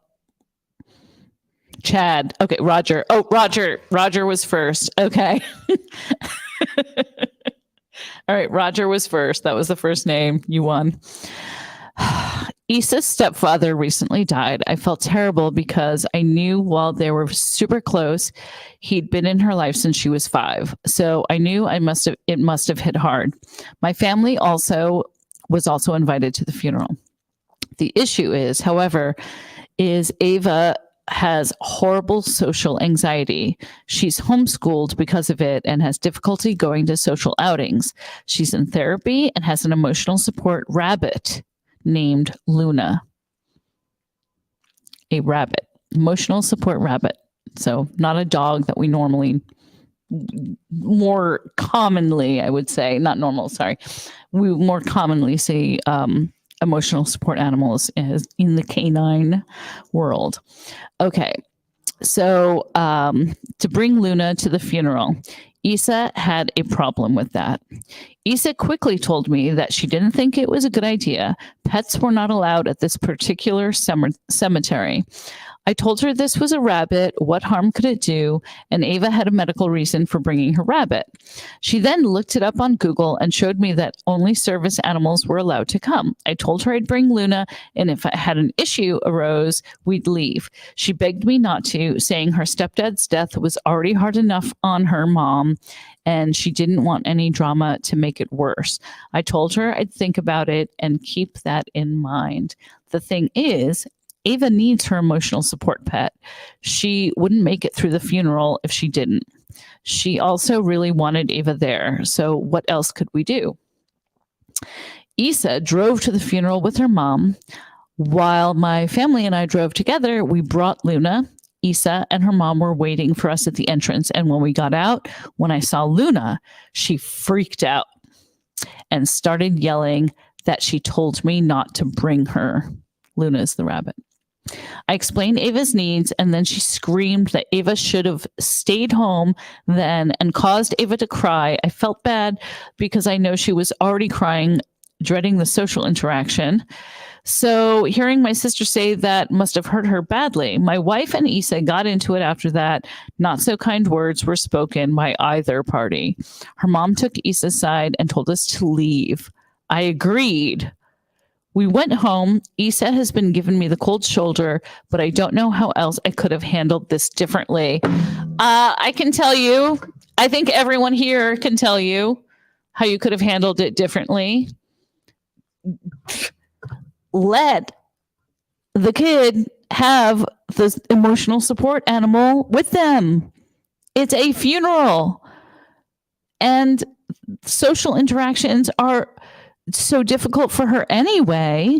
Chad. Okay, Roger. Oh, Roger. Roger was first. Okay. All right, Roger was first. That was the first name. You won. Issa's stepfather recently died. I felt terrible because I knew while they were super close, he'd been in her life since she was 5. So I knew it must have hit hard. My family was also invited to the funeral. The issue is, however, Ava has horrible social anxiety. She's homeschooled because of it and has difficulty going to social outings. She's in therapy and has an emotional support rabbit named Luna. A rabbit. Emotional support rabbit. So not a dog that we normally, more commonly, I would say, not normal, sorry. We more commonly see emotional support animals in the canine world. Okay. So to bring Luna to the funeral, Isa had a problem with that. Isa quickly told me that she didn't think it was a good idea. Pets were not allowed at this particular cemetery. I told her this was a rabbit. What harm could it do? And Ava had a medical reason for bringing her rabbit. She then looked it up on Google and showed me that only service animals were allowed to come. I told her I'd bring Luna, and if I had an issue arose, we'd leave. She begged me not to, saying her stepdad's death was already hard enough on her mom, and she didn't want any drama to make it worse. I told her I'd think about it and keep that in mind. The thing is, Ava needs her emotional support pet. She wouldn't make it through the funeral if she didn't. She also really wanted Ava there. So what else could we do? Isa drove to the funeral with her mom. While my family and I drove together, we brought Luna. Isa and her mom were waiting for us at the entrance. And when we got out, when I saw Luna, she freaked out and started yelling that she told me not to bring her. Luna is the rabbit. I explained Ava's needs, and then she screamed that Ava should have stayed home then and caused Ava to cry. I felt bad because I know she was already crying, dreading the social interaction. So hearing my sister say that must have hurt her badly. My wife and Isa got into it after that. Not so kind words were spoken by either party. Her mom took Isa's side and told us to leave. I agreed. We went home. Isa has been giving me the cold shoulder, but I don't know how else I could have handled this differently. I can tell you, I think everyone here can tell you how you could have handled it differently. Let the kid have the emotional support animal with them. It's a funeral. And social interactions are so difficult for her anyway.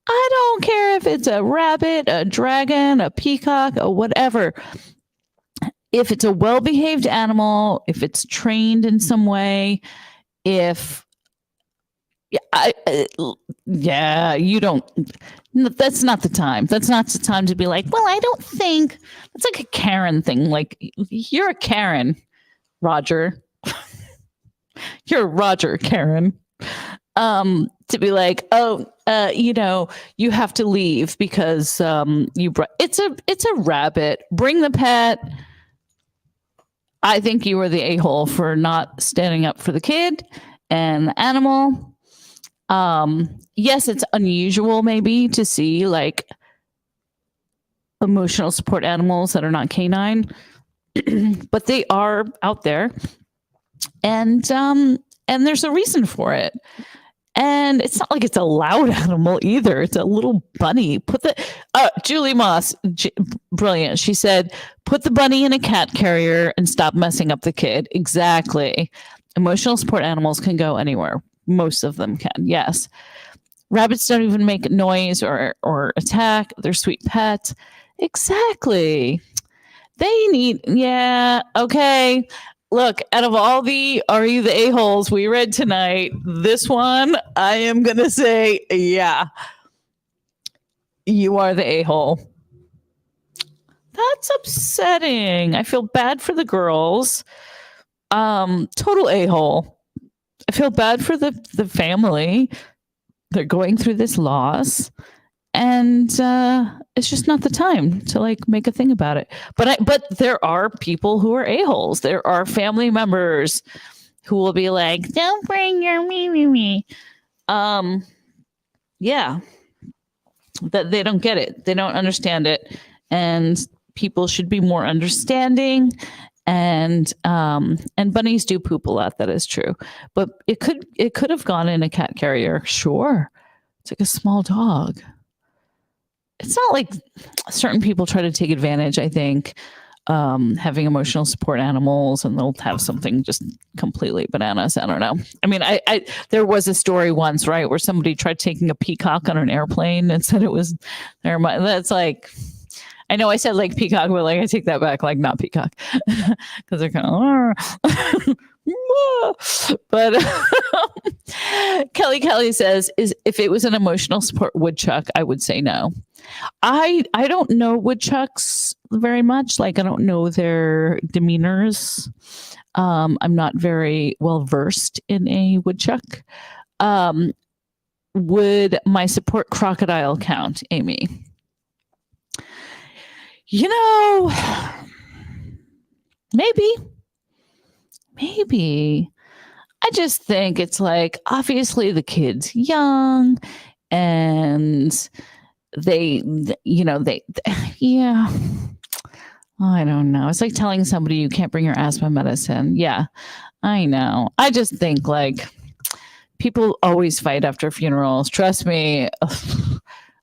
I don't care if it's a rabbit, a dragon, a peacock, or whatever. If it's a well-behaved animal, if it's trained in some way, if you don't. That's not the time. That's not the time to be like, well, I don't think. It's like a Karen thing. Like, you're a Karen, Roger. You're Roger, Karen. To be like, you have to leave because it's a rabbit. Bring the pet. I think you were the a-hole for not standing up for the kid and the animal. Yes, it's unusual maybe to see like emotional support animals that are not canine, but they are out there, and there's a reason for it. And it's not like it's a loud animal either. It's a little bunny. Julie Moss, brilliant. She said, put the bunny in a cat carrier and stop messing up the kid. Exactly. Emotional support animals can go anywhere. Most of them can, yes. Rabbits don't even make noise or attack. They're sweet pets. Exactly. They need, okay. Look, out of all the Are You the A-holes we read tonight, this one, I am going to say, yeah, you are the a-hole. That's upsetting. I feel bad for the girls. Total a-hole. I feel bad for the family. They're going through this loss. And it's just not the time to like make a thing about it. But there are people who are a-holes. There are family members who will be like, "Don't bring your me." Yeah, that they don't get it. They don't understand it, and people should be more understanding. And bunnies do poop a lot. That is true. But it could have gone in a cat carrier. Sure, it's like a small dog. It's not like certain people try to take advantage, I think, having emotional support animals, and they'll have something just completely bananas. I don't know. I mean, I there was a story once, right, where somebody tried taking a peacock on an airplane and said it was their mind. That's like, I know I said like peacock, but like I take that back, like not peacock, because they're kind of. But Kelly says, if it was an emotional support woodchuck, I would say no. I don't know woodchucks very much. Like, I don't know their demeanors. I'm not very well versed in a woodchuck. Would my support crocodile count, Amy? You know, maybe. I just think it's like, obviously the kid's young and they, yeah. I don't know. It's like telling somebody you can't bring your asthma medicine. Yeah, I know. I just think like people always fight after funerals. Trust me. Ugh,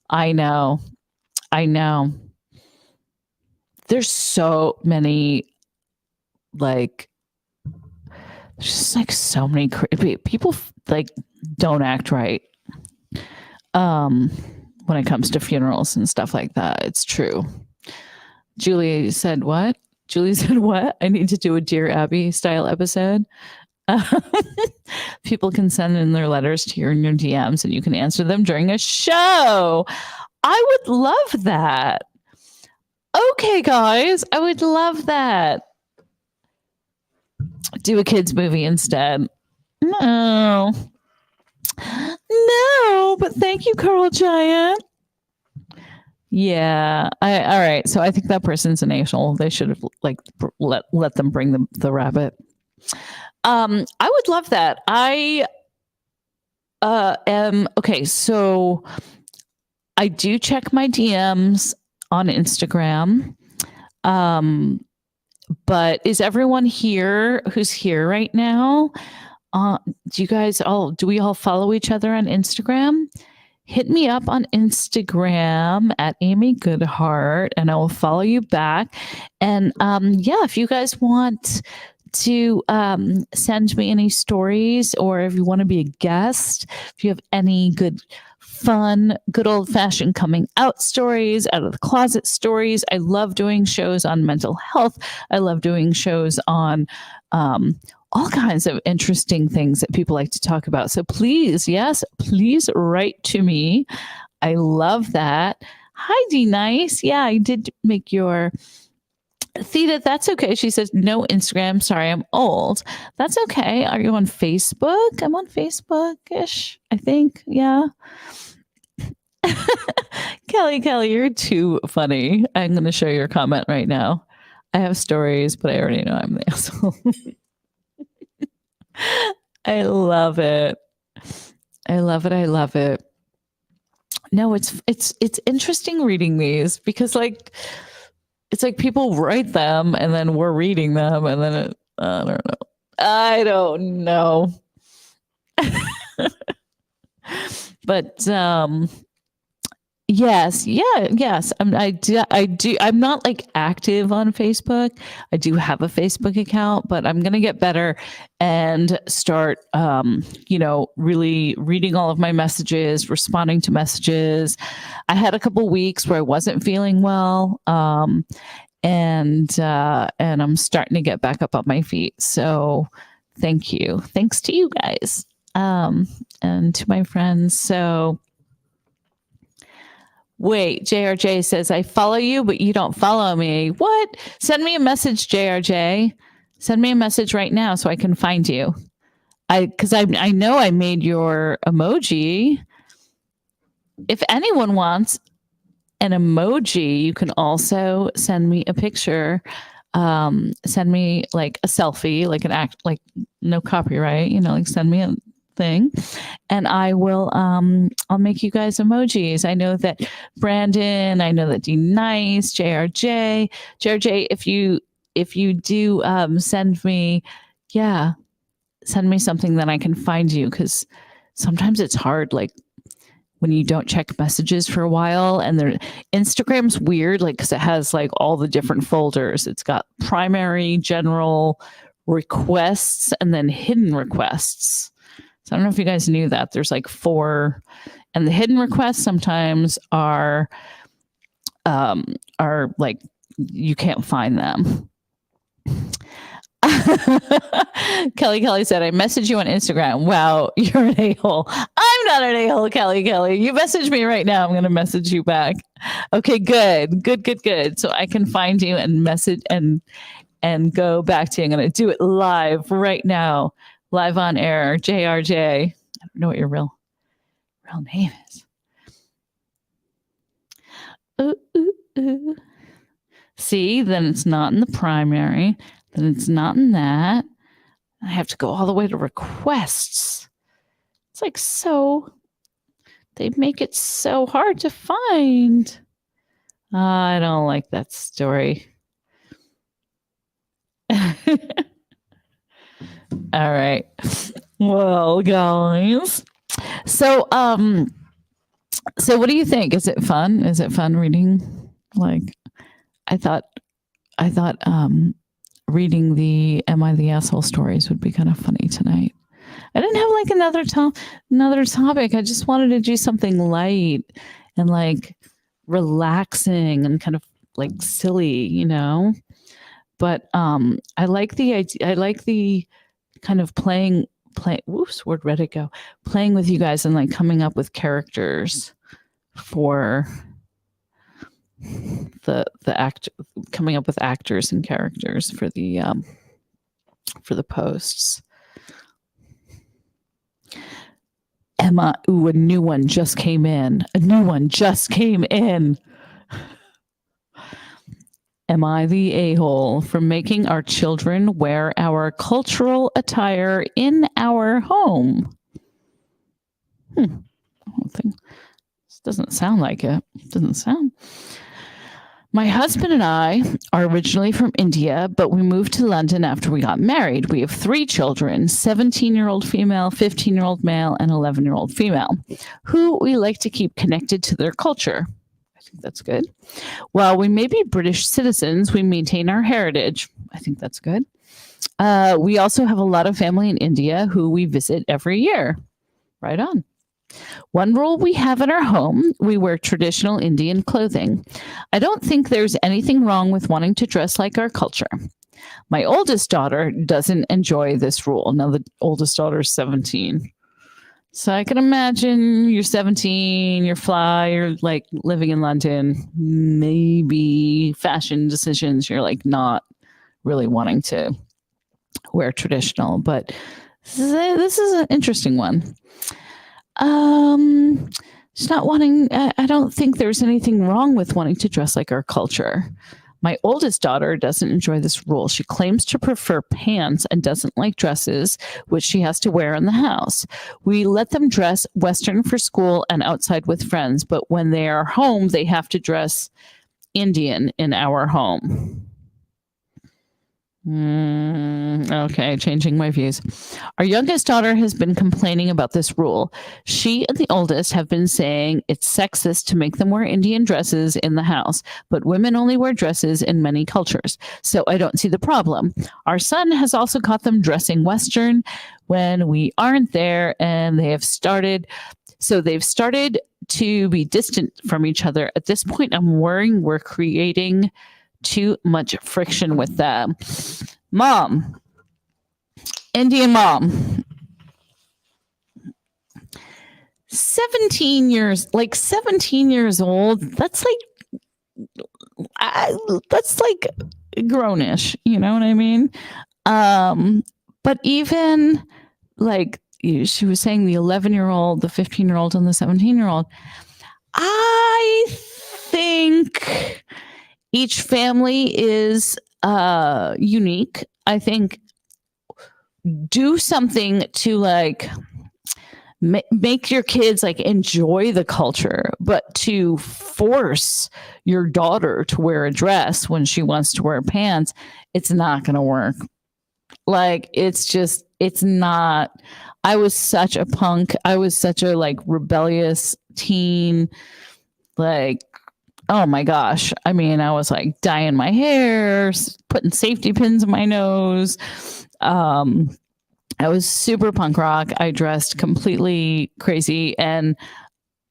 I know. There's so many like just like so many people like don't act right when it comes to funerals and stuff like that. It's true. Julie said what? I need to do a Dear Abby style episode. People can send in their letters to you in your DMs and you can answer them during a show. I would love that. Okay, guys, I would love that. Do a kids movie instead. No, but thank you, Carl Giant. Yeah. All right. So I think that person's an angel. They should have like let them bring the rabbit. I would love that. I am okay. So I do check my DMs on Instagram. But is everyone here who's here right now? Do we all follow each other on Instagram? Hit me up on Instagram at Amy Goodheart and I will follow you back. And if you guys want to send me any stories or if you want to be a guest, if you have any fun, good old fashioned coming out stories, out of the closet stories. I love doing shows on mental health. I love doing shows on all kinds of interesting things that people like to talk about. So please write to me. I love that. Hi, D Nice. Yeah, I did make your Theta. That's okay. She says no Instagram. Sorry, I'm old. That's okay. Are you on Facebook? I'm on Facebook-ish, I think. Yeah. Kelly, you're too funny. I'm going to show your comment right now. I have stories, but I already know I'm the asshole. I love it. No, it's interesting reading these because like it's like people write them and then we're reading them and then I don't know. But yes. I do. I'm not like active on Facebook. I do have a Facebook account, but I'm gonna get better and start, really reading all of my messages, responding to messages. I had a couple weeks where I wasn't feeling well, and I'm starting to get back up on my feet. So, thank you. Thanks to you guys, and to my friends. So. Wait, JRJ says, I follow you, but you don't follow me. What? Send me a message, JRJ. Send me a message right now so I can find you. Because I know I made your emoji. If anyone wants an emoji, you can also send me a picture. Send me like a selfie, like an act, like no copyright, like send me a thing and I will I'll make you guys emojis. I know that Brandon, I know that D Nice, JRJ, if you do send me something that I can find you, because sometimes it's hard, like when you don't check messages for a while. And Instagram's weird, like because it has like all the different folders. It's got primary, general, requests, and then hidden requests. So I don't know if you guys knew that there's like 4, and the hidden requests sometimes are like you can't find them. Kelly said, I messaged you on Instagram. Wow, you're an a-hole. I'm not an a-hole, Kelly. You message me right now. I'm going to message you back. Okay, good. So I can find you and message and go back to you. I'm going to do it live right now. Live on air, JRJ. I don't know what your real name is. Ooh. See, then it's not in the primary. Then it's not in that. I have to go all the way to requests. It's like so, they make it so hard to find. I don't like that story. All right. Well, guys. So what do you think? Is it fun? Is it fun reading? Like, I thought reading the Am I the Asshole stories would be kind of funny tonight. I didn't have like another topic. I just wanted to do something light and like relaxing and kind of like silly, you know. But I like the idea. I like the kind of playing. Whoops, where'd Reddit go? Playing with you guys and like coming up with characters for the act, coming up with actors and characters for the posts. Emma, ooh, a new one just came in. Am I the a-hole for making our children wear our cultural attire in our home? I don't think this doesn't sound like it. Doesn't sound. My husband and I are originally from India, but we moved to London after we got married. We have 3 children, 17-year-old female, 15-year-old male, and 11-year-old female, who we like to keep connected to their culture. I think that's good. While we may be British citizens, we maintain our heritage. I think that's good. We also have a lot of family in India who we visit every year. Right on. One rule we have in our home, we wear traditional Indian clothing. I don't think there's anything wrong with wanting to dress like our culture. My oldest daughter doesn't enjoy this rule. Now, the oldest daughter is 17. So I can imagine you're 17, you're fly, you're like living in London, maybe fashion decisions, you're like not really wanting to wear traditional, but this is an interesting one. Just not wanting, I don't think there's anything wrong with wanting to dress like our culture. My oldest daughter doesn't enjoy this rule. She claims to prefer pants and doesn't like dresses, which she has to wear in the house. We let them dress Western for school and outside with friends, but when they are home, they have to dress Indian in our home. Okay, changing my views. Our youngest daughter has been complaining about this rule. She and the oldest have been saying it's sexist to make them wear Indian dresses in the house, but women only wear dresses in many cultures. So I don't see the problem. Our son has also caught them dressing Western when we aren't there, and they've started to be distant from each other. At this point, I'm worrying we're creating too much friction with them. Mom, Indian mom, 17 years old. That's like grownish. You know what I mean? But even like she was saying, the 11-year-old, the 15-year-old, and the 17-year-old, I think each family is unique. I think do something to like make your kids like enjoy the culture, but to force your daughter to wear a dress when she wants to wear pants, it's not going to work. Like, it's not. I was such a punk. I was such a like rebellious teen. Like, oh my gosh. I mean, I was like dyeing my hair, putting safety pins in my nose. I was super punk rock. I dressed completely crazy. And,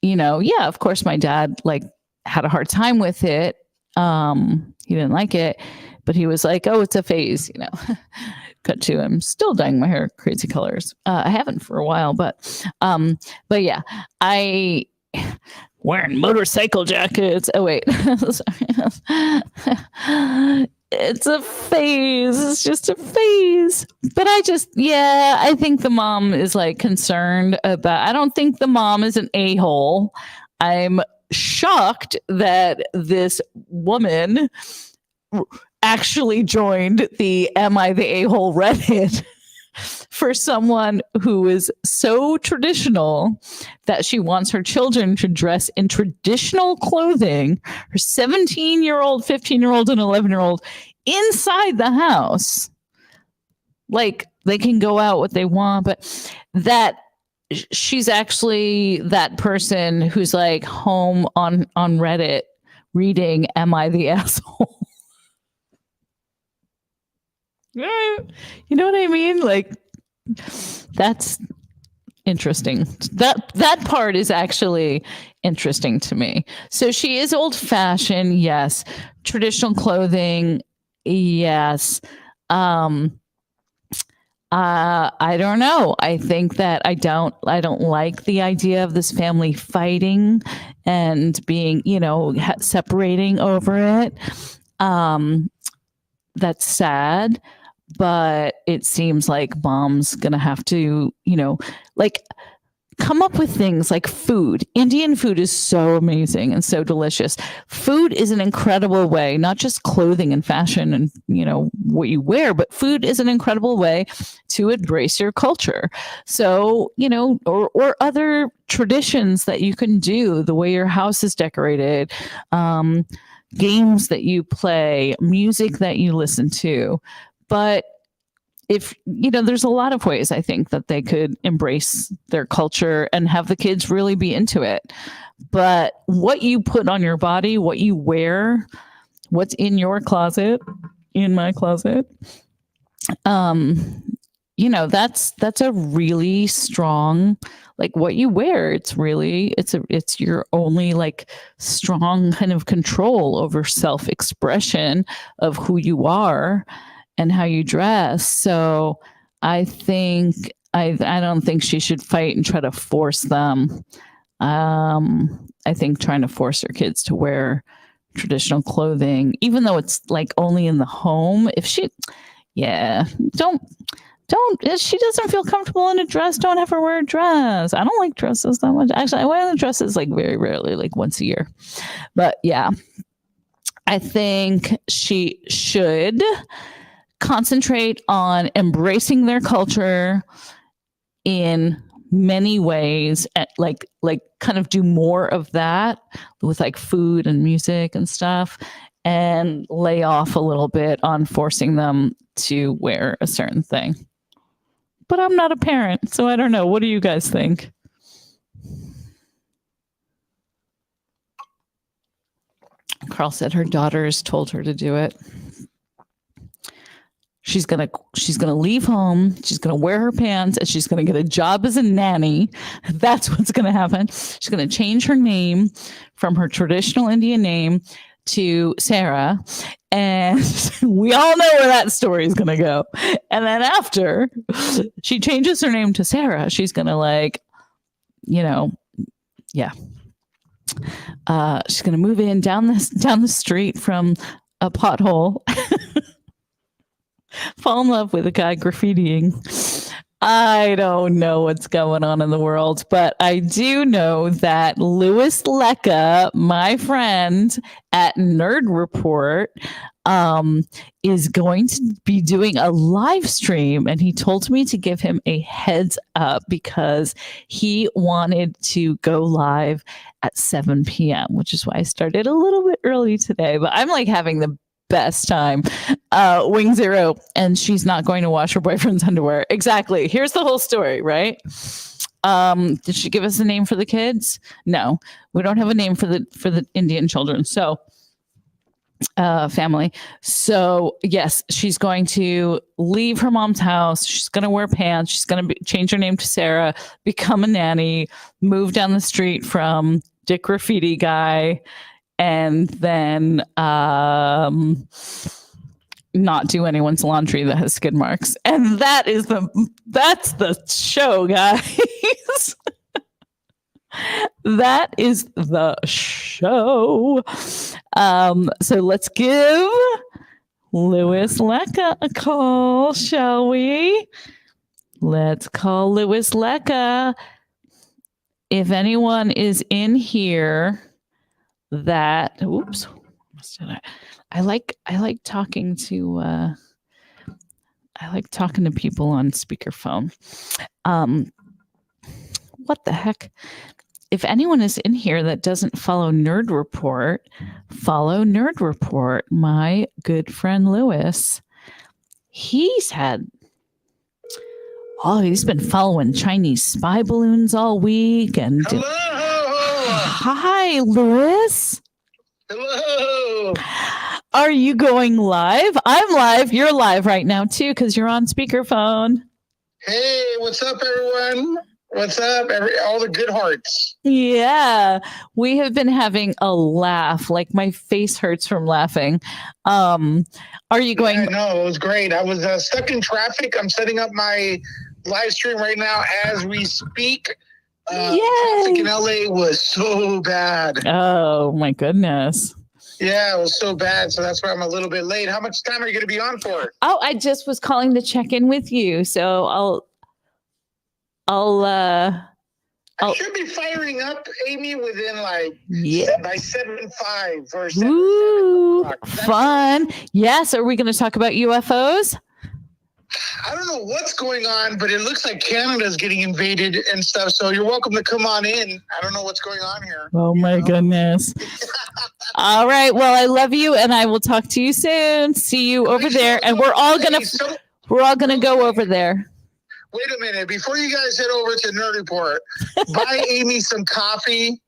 you know, yeah, of course my dad like had a hard time with it. He didn't like it, but he was like, oh, it's a phase, you know. Cut to him still dyeing my hair crazy colors. I haven't for a while, but yeah, I wearing motorcycle jackets. Oh wait, it's a phase. It's just a phase. But I think the mom is like concerned about. I don't think the mom is an a-hole. I'm shocked that this woman actually joined the Am I the A-hole Reddit for someone who is so traditional that she wants her children to dress in traditional clothing, her 17-year-old, 15-year-old, and 11-year-old inside the house. Like they can go out what they want, but that she's actually that person who's like home on Reddit reading Am I the Asshole? You know what I mean? Like that's interesting. That part is actually interesting to me. So she is old fashioned, yes. Traditional clothing, yes. I don't know. I think that I don't like the idea of this family fighting and being, separating over it. That's sad, but it seems like mom's gonna have to, like come up with things like food. Indian food is so amazing and so delicious. Food is an incredible way, not just clothing and fashion and, what you wear, but food is an incredible way to embrace your culture. So, or other traditions that you can do, the way your house is decorated, games that you play, music that you listen to. But if there's a lot of ways I think that they could embrace their culture and have the kids really be into it. But what you put on your body, what you wear, what's in your closet, in my closet, that's a really strong, like what you wear. It's your only like strong kind of control over self-expression of who you are and how you dress. So I think I don't think she should fight and try to force them. I think trying to force her kids to wear traditional clothing, even though it's like only in the home, if she don't if she doesn't feel comfortable in a dress, don't have her wear a dress. I don't like dresses that much. Actually, I wear the dresses like very rarely, like once a year. But yeah, I think she should concentrate on embracing their culture in many ways, like kind of do more of that with like food and music and stuff, and lay off a little bit on forcing them to wear a certain thing. But I'm not a parent, so I don't know. What do you guys think? Carl said her daughters told her to do it. She's gonna leave home. She's gonna wear her pants, and she's gonna get a job as a nanny. That's what's gonna happen. She's gonna change her name from her traditional Indian name to Sarah, and we all know where that story is gonna go. And then after she changes her name to Sarah, she's gonna she's gonna move in down the street from a pothole. Fall in love with a guy graffitiing. I don't know what's going on in the world, but I do know that Louis Lecca, my friend at Nerd Report, is going to be doing a live stream, and he told me to give him a heads up because he wanted to go live at 7 p.m., which is why I started a little bit early today. But I'm like having the best time. Wing Zero, and she's not going to wash her boyfriend's underwear. Exactly. Here's the whole story, right? Did she give us a name for the kids? No, we don't have a name for the Indian children. So family. So yes, she's going to leave her mom's house. She's going to wear pants. She's going to change her name to Sarah, become a nanny, move down the street from Dick Graffiti guy, and then not do anyone's laundry that has skid marks. And that's the show, guys. That is the show. So let's give Louis Lecca a call, shall we? Let's call Louis Lecca. If anyone is in here that, oops, I like talking to people on speakerphone. What the heck? If anyone is in here that doesn't follow Nerd Report, follow Nerd Report. My good friend Lewis, he's been following Chinese spy balloons all week. And hello, hi, Lewis. hello. Are you going live? I'm live. You're live right now too, because you're on speakerphone. Hey, what's up, everyone? What's up, all the good hearts? Yeah, we have been having a laugh. Like my face hurts from laughing. Are you going? Yeah, no, it was great. I was stuck in traffic. I'm setting up my live stream right now as we speak. Traffic in LA was so bad. Oh my goodness. Yeah, it was so bad. So that's why I'm a little bit late. How much time are you going to be on for? Oh, I just was calling to check in with you. So I should be firing up, Amy, within by 7:05 or 7. Ooh, fun. Yes. Are we going to talk about UFOs? I don't know what's going on, but it looks like Canada's getting invaded and stuff. So you're welcome to come on in. I don't know what's going on here. Oh my goodness. All right. Well, I love you, and I will talk to you soon. See you over there, and we're all gonna go over there. Wait a minute. Before you guys head over to Nerd Report, buy Amy some coffee,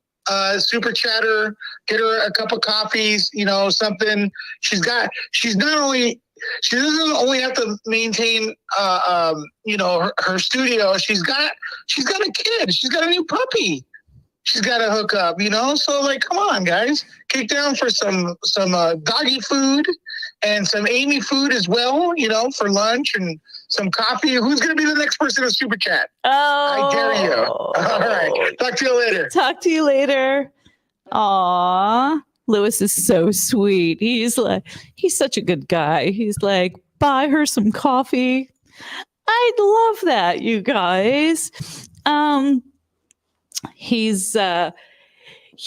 super chatter, get her a cup of coffees, something. She doesn't only have to maintain, her studio. She's got a kid. She's got a new puppy. She's got to hook up, So come on, guys, kick down for some doggy food and some Amy food as well, for lunch and some coffee. Who's going to be the next person to super chat? Oh, I dare you. All right. Talk to you later. Aw. Lewis is so sweet. He's such a good guy. He's like, buy her some coffee. I'd love that, you guys.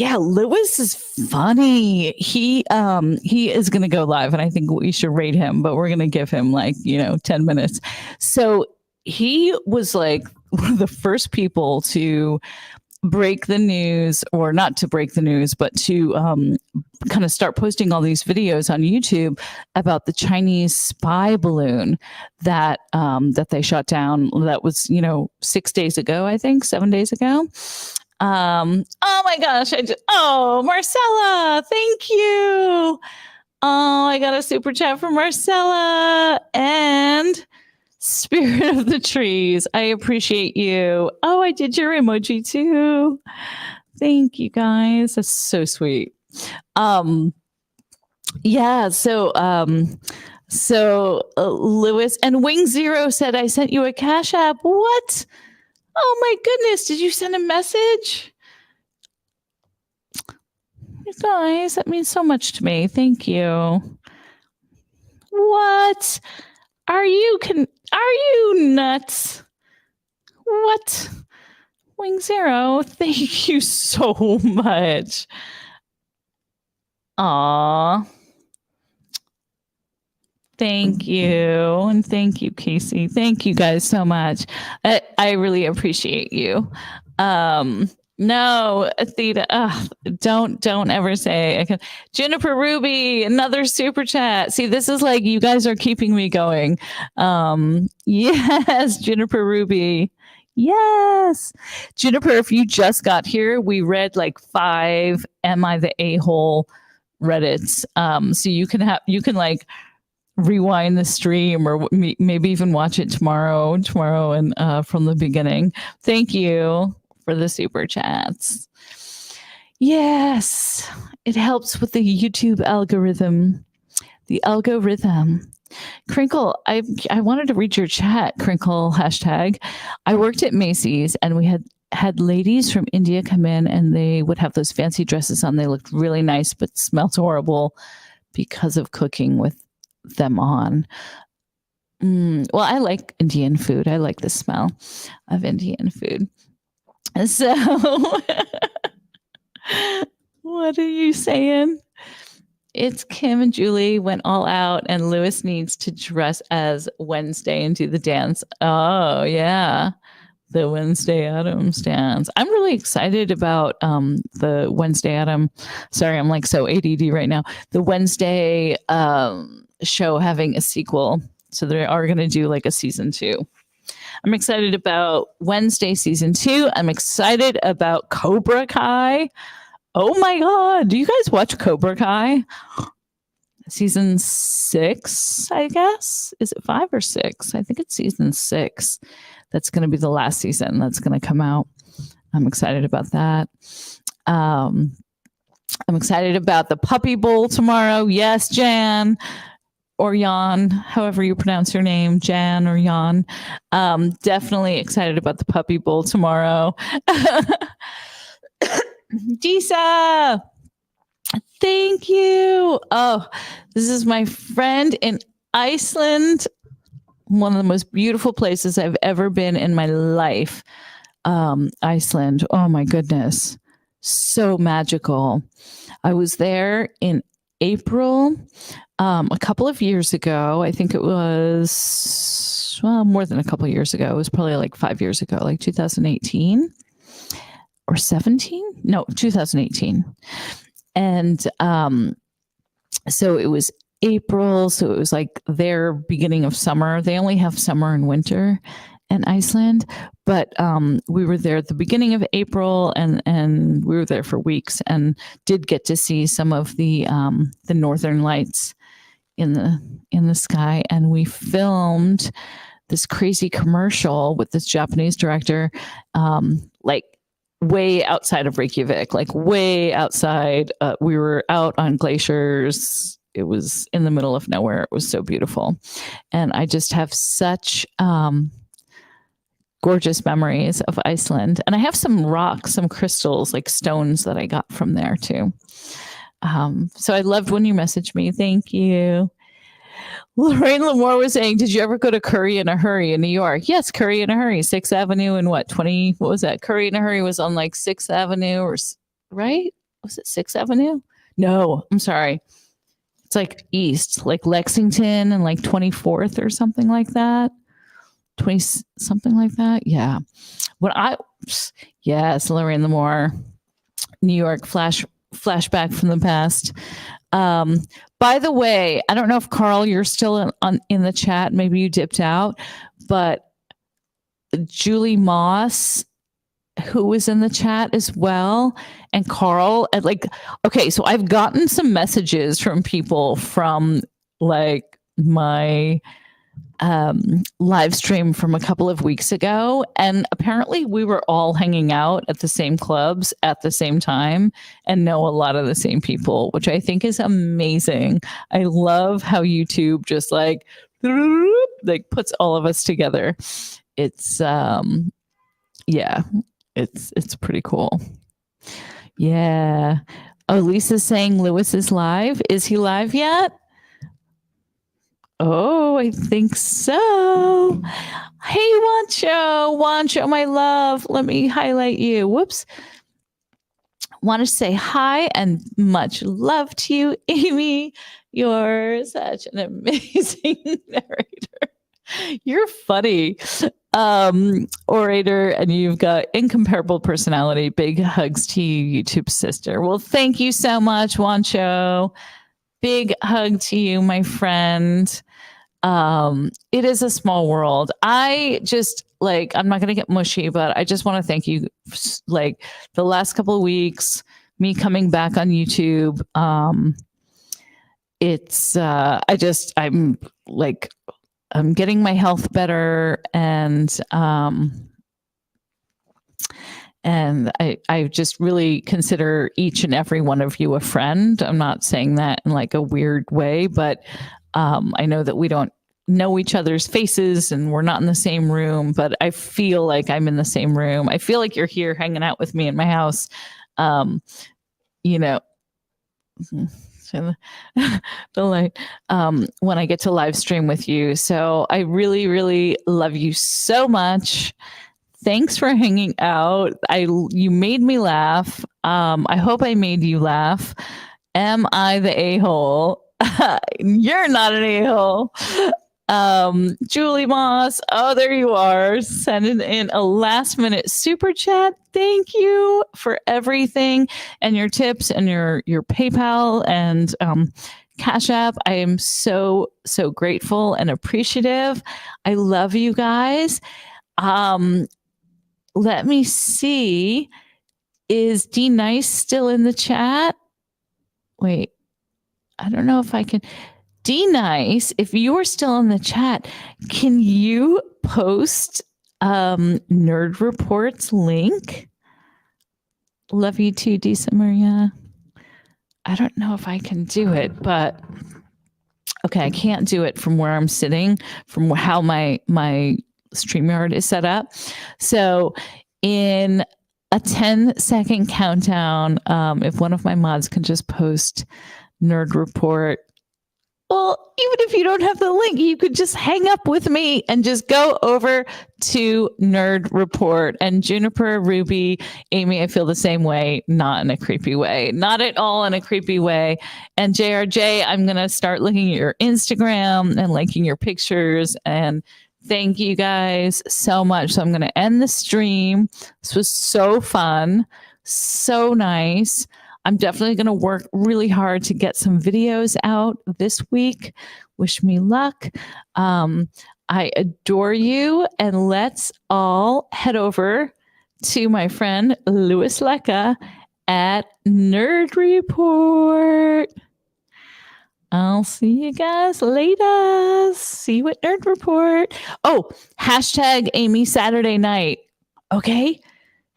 Lewis is funny. He is going to go live, and I think we should rate him, but we're going to give him 10 minutes. So he was like one of the first people to break the news, or not to break the news, but to kind of start posting all these videos on YouTube about the Chinese spy balloon that they shot down. That was 6 days ago, I think 7 days ago. Oh my gosh! Marcella, thank you. Oh, I got a super chat from Marcella and Spirit of the Trees. I appreciate you. Oh, I did your emoji too. Thank you guys. That's so sweet. So Lewis and Wing Zero said, I sent you a Cash App. What? Oh my goodness. Did you send a message? You guys, that means so much to me. Thank you. What? Are you nuts? What? Wing Zero, thank you so much. Aw. Thank you. And thank you, Casey. Thank you guys so much. I really appreciate you. No, Theta, don't ever say. Juniper Ruby, another super chat. See, this is like you guys are keeping me going. Yes, Juniper Ruby. Yes. Juniper, if you just got here, we read 5 Am I the A-hole Reddits. So you can rewind the stream, or maybe even watch it tomorrow and from the beginning. Thank you for the super chats. Yes, it helps with the YouTube algorithm. The algorithm. Crinkle, I wanted to read your chat, Crinkle hashtag. I worked at Macy's, and we had ladies from India come in, and they would have those fancy dresses on. They looked really nice, but smelled horrible because of cooking with them on. Well, I like Indian food. I like the smell of Indian food. So, what are you saying? It's Kim and Julie went all out, and Lewis needs to dress as Wednesday and do the dance. Oh, yeah. The Wednesday Addams dance. I'm really excited about the Wednesday Addams. Sorry, I'm like so ADD right now. The Wednesday show having a sequel. So they are going to do like a season 2. I'm excited about Wednesday season 2. I'm excited about Cobra Kai. Oh my God. Do you guys watch Cobra Kai? Season 6, I guess. Is it 5 or 6? I think it's season 6. That's going to be the last season that's going to come out. I'm excited about that. I'm excited about the Puppy Bowl tomorrow. Yes, Jan or Jan, however you pronounce your name, Jan or Jan. Definitely excited about the Puppy Bowl tomorrow. Disa, thank you. Oh, this is my friend in Iceland. One of the most beautiful places I've ever been in my life. Iceland. Oh my goodness. So magical. I was there in April a couple of years ago. I think it was more than a couple of years ago. It was probably like 5 years ago, like 2018 or 17. No, 2018. And so it was April, so it was like their beginning of summer. They only have summer and winter in Iceland, but we were there at the beginning of April, and we were there for weeks and did get to see some of the northern lights in the sky. And we filmed this crazy commercial with this Japanese director, like way outside of Reykjavik, like way outside. We were out on glaciers. It was in the middle of nowhere. It was so beautiful. And I just have such gorgeous memories of Iceland. And I have some rocks, some crystals, like stones that I got from there too. So I loved when you messaged me. Thank you. Lorraine Lamore was saying, did you ever go to Curry in a Hurry in New York? Yes, Curry in a Hurry, 6th Avenue and what was that? Curry in a Hurry was on like 6th Avenue or, right? Was it 6th Avenue? No, I'm sorry. It's like east, like Lexington and like 24th or something like that. 20 something like that. Yeah. Yes, Lorraine Lamore, New York flashback from the past. By the way, I don't know if Carl, you're still in the chat. Maybe you dipped out, but Julie Moss, who was in the chat as well, and Carl, and okay, so I've gotten some messages from people from like my live stream from a couple of weeks ago, and apparently we were all hanging out at the same clubs at the same time and know a lot of the same people, which I think is amazing. I love how YouTube just like puts all of us together. It's yeah, it's pretty cool. Yeah. Oh, Lisa's saying Lewis is live. Is he live yet? Oh, I think so. Hey, Wancho, my love. Let me highlight you. Whoops. Want to say hi and much love to you, Amy. You're such an amazing narrator. You're funny. Orator, and you've got incomparable personality. Big hugs to you, YouTube sister. Well, thank you so much, Wancho. Big hug to you, my friend. It is a small world. I just I'm not going to get mushy, but I just want to thank you. Like the last couple of weeks, me coming back on YouTube. I'm getting my health better, and I just really consider each and every one of you a friend. I'm not saying that in like a weird way, but I know that we don't know each other's faces and we're not in the same room, but I feel like I'm in the same room. I feel like you're here hanging out with me in my house. So the light when I get to live stream with you. So I really, really love you so much. Thanks for hanging out. You made me laugh. I hope I made you laugh. Am I the a-hole? You're not an a-hole. Julie Moss. Oh, there you are. Sending in a last minute super chat. Thank you for everything and your tips and your PayPal and Cash App. I am so grateful and appreciative. I love you guys. Let me see. Is D Nice still in the chat? Wait, I don't know if I can. D Nice, if you're still in the chat, can you post Nerd Report's link? Love you too, Disa Maria. I don't know if I can do it, but okay, I can't do it from where I'm sitting, from how my StreamYard is set up. So in a 10-second countdown, if one of my mods can just post Nerd Report. Well, even if you don't have the link, you could just hang up with me and just go over to Nerd Report. And Juniper, Ruby, Amy, I feel the same way, not in a creepy way, not at all in a creepy way. And JRJ, I'm going to start looking at your Instagram and liking your pictures. And thank you guys so much. So I'm going to end the stream. This was so fun, so nice. I'm definitely going to work really hard to get some videos out this week. Wish me luck. I adore you. And let's all head over to my friend Louis Lecca at Nerd Report. I'll see you guys later. See you at Nerd Report. Oh, hashtag Amy Saturday Night. Okay?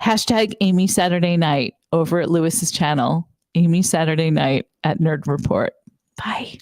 Hashtag Amy Saturday Night over at Lewis's channel. Amy Saturday Night at Nerd Report. Bye.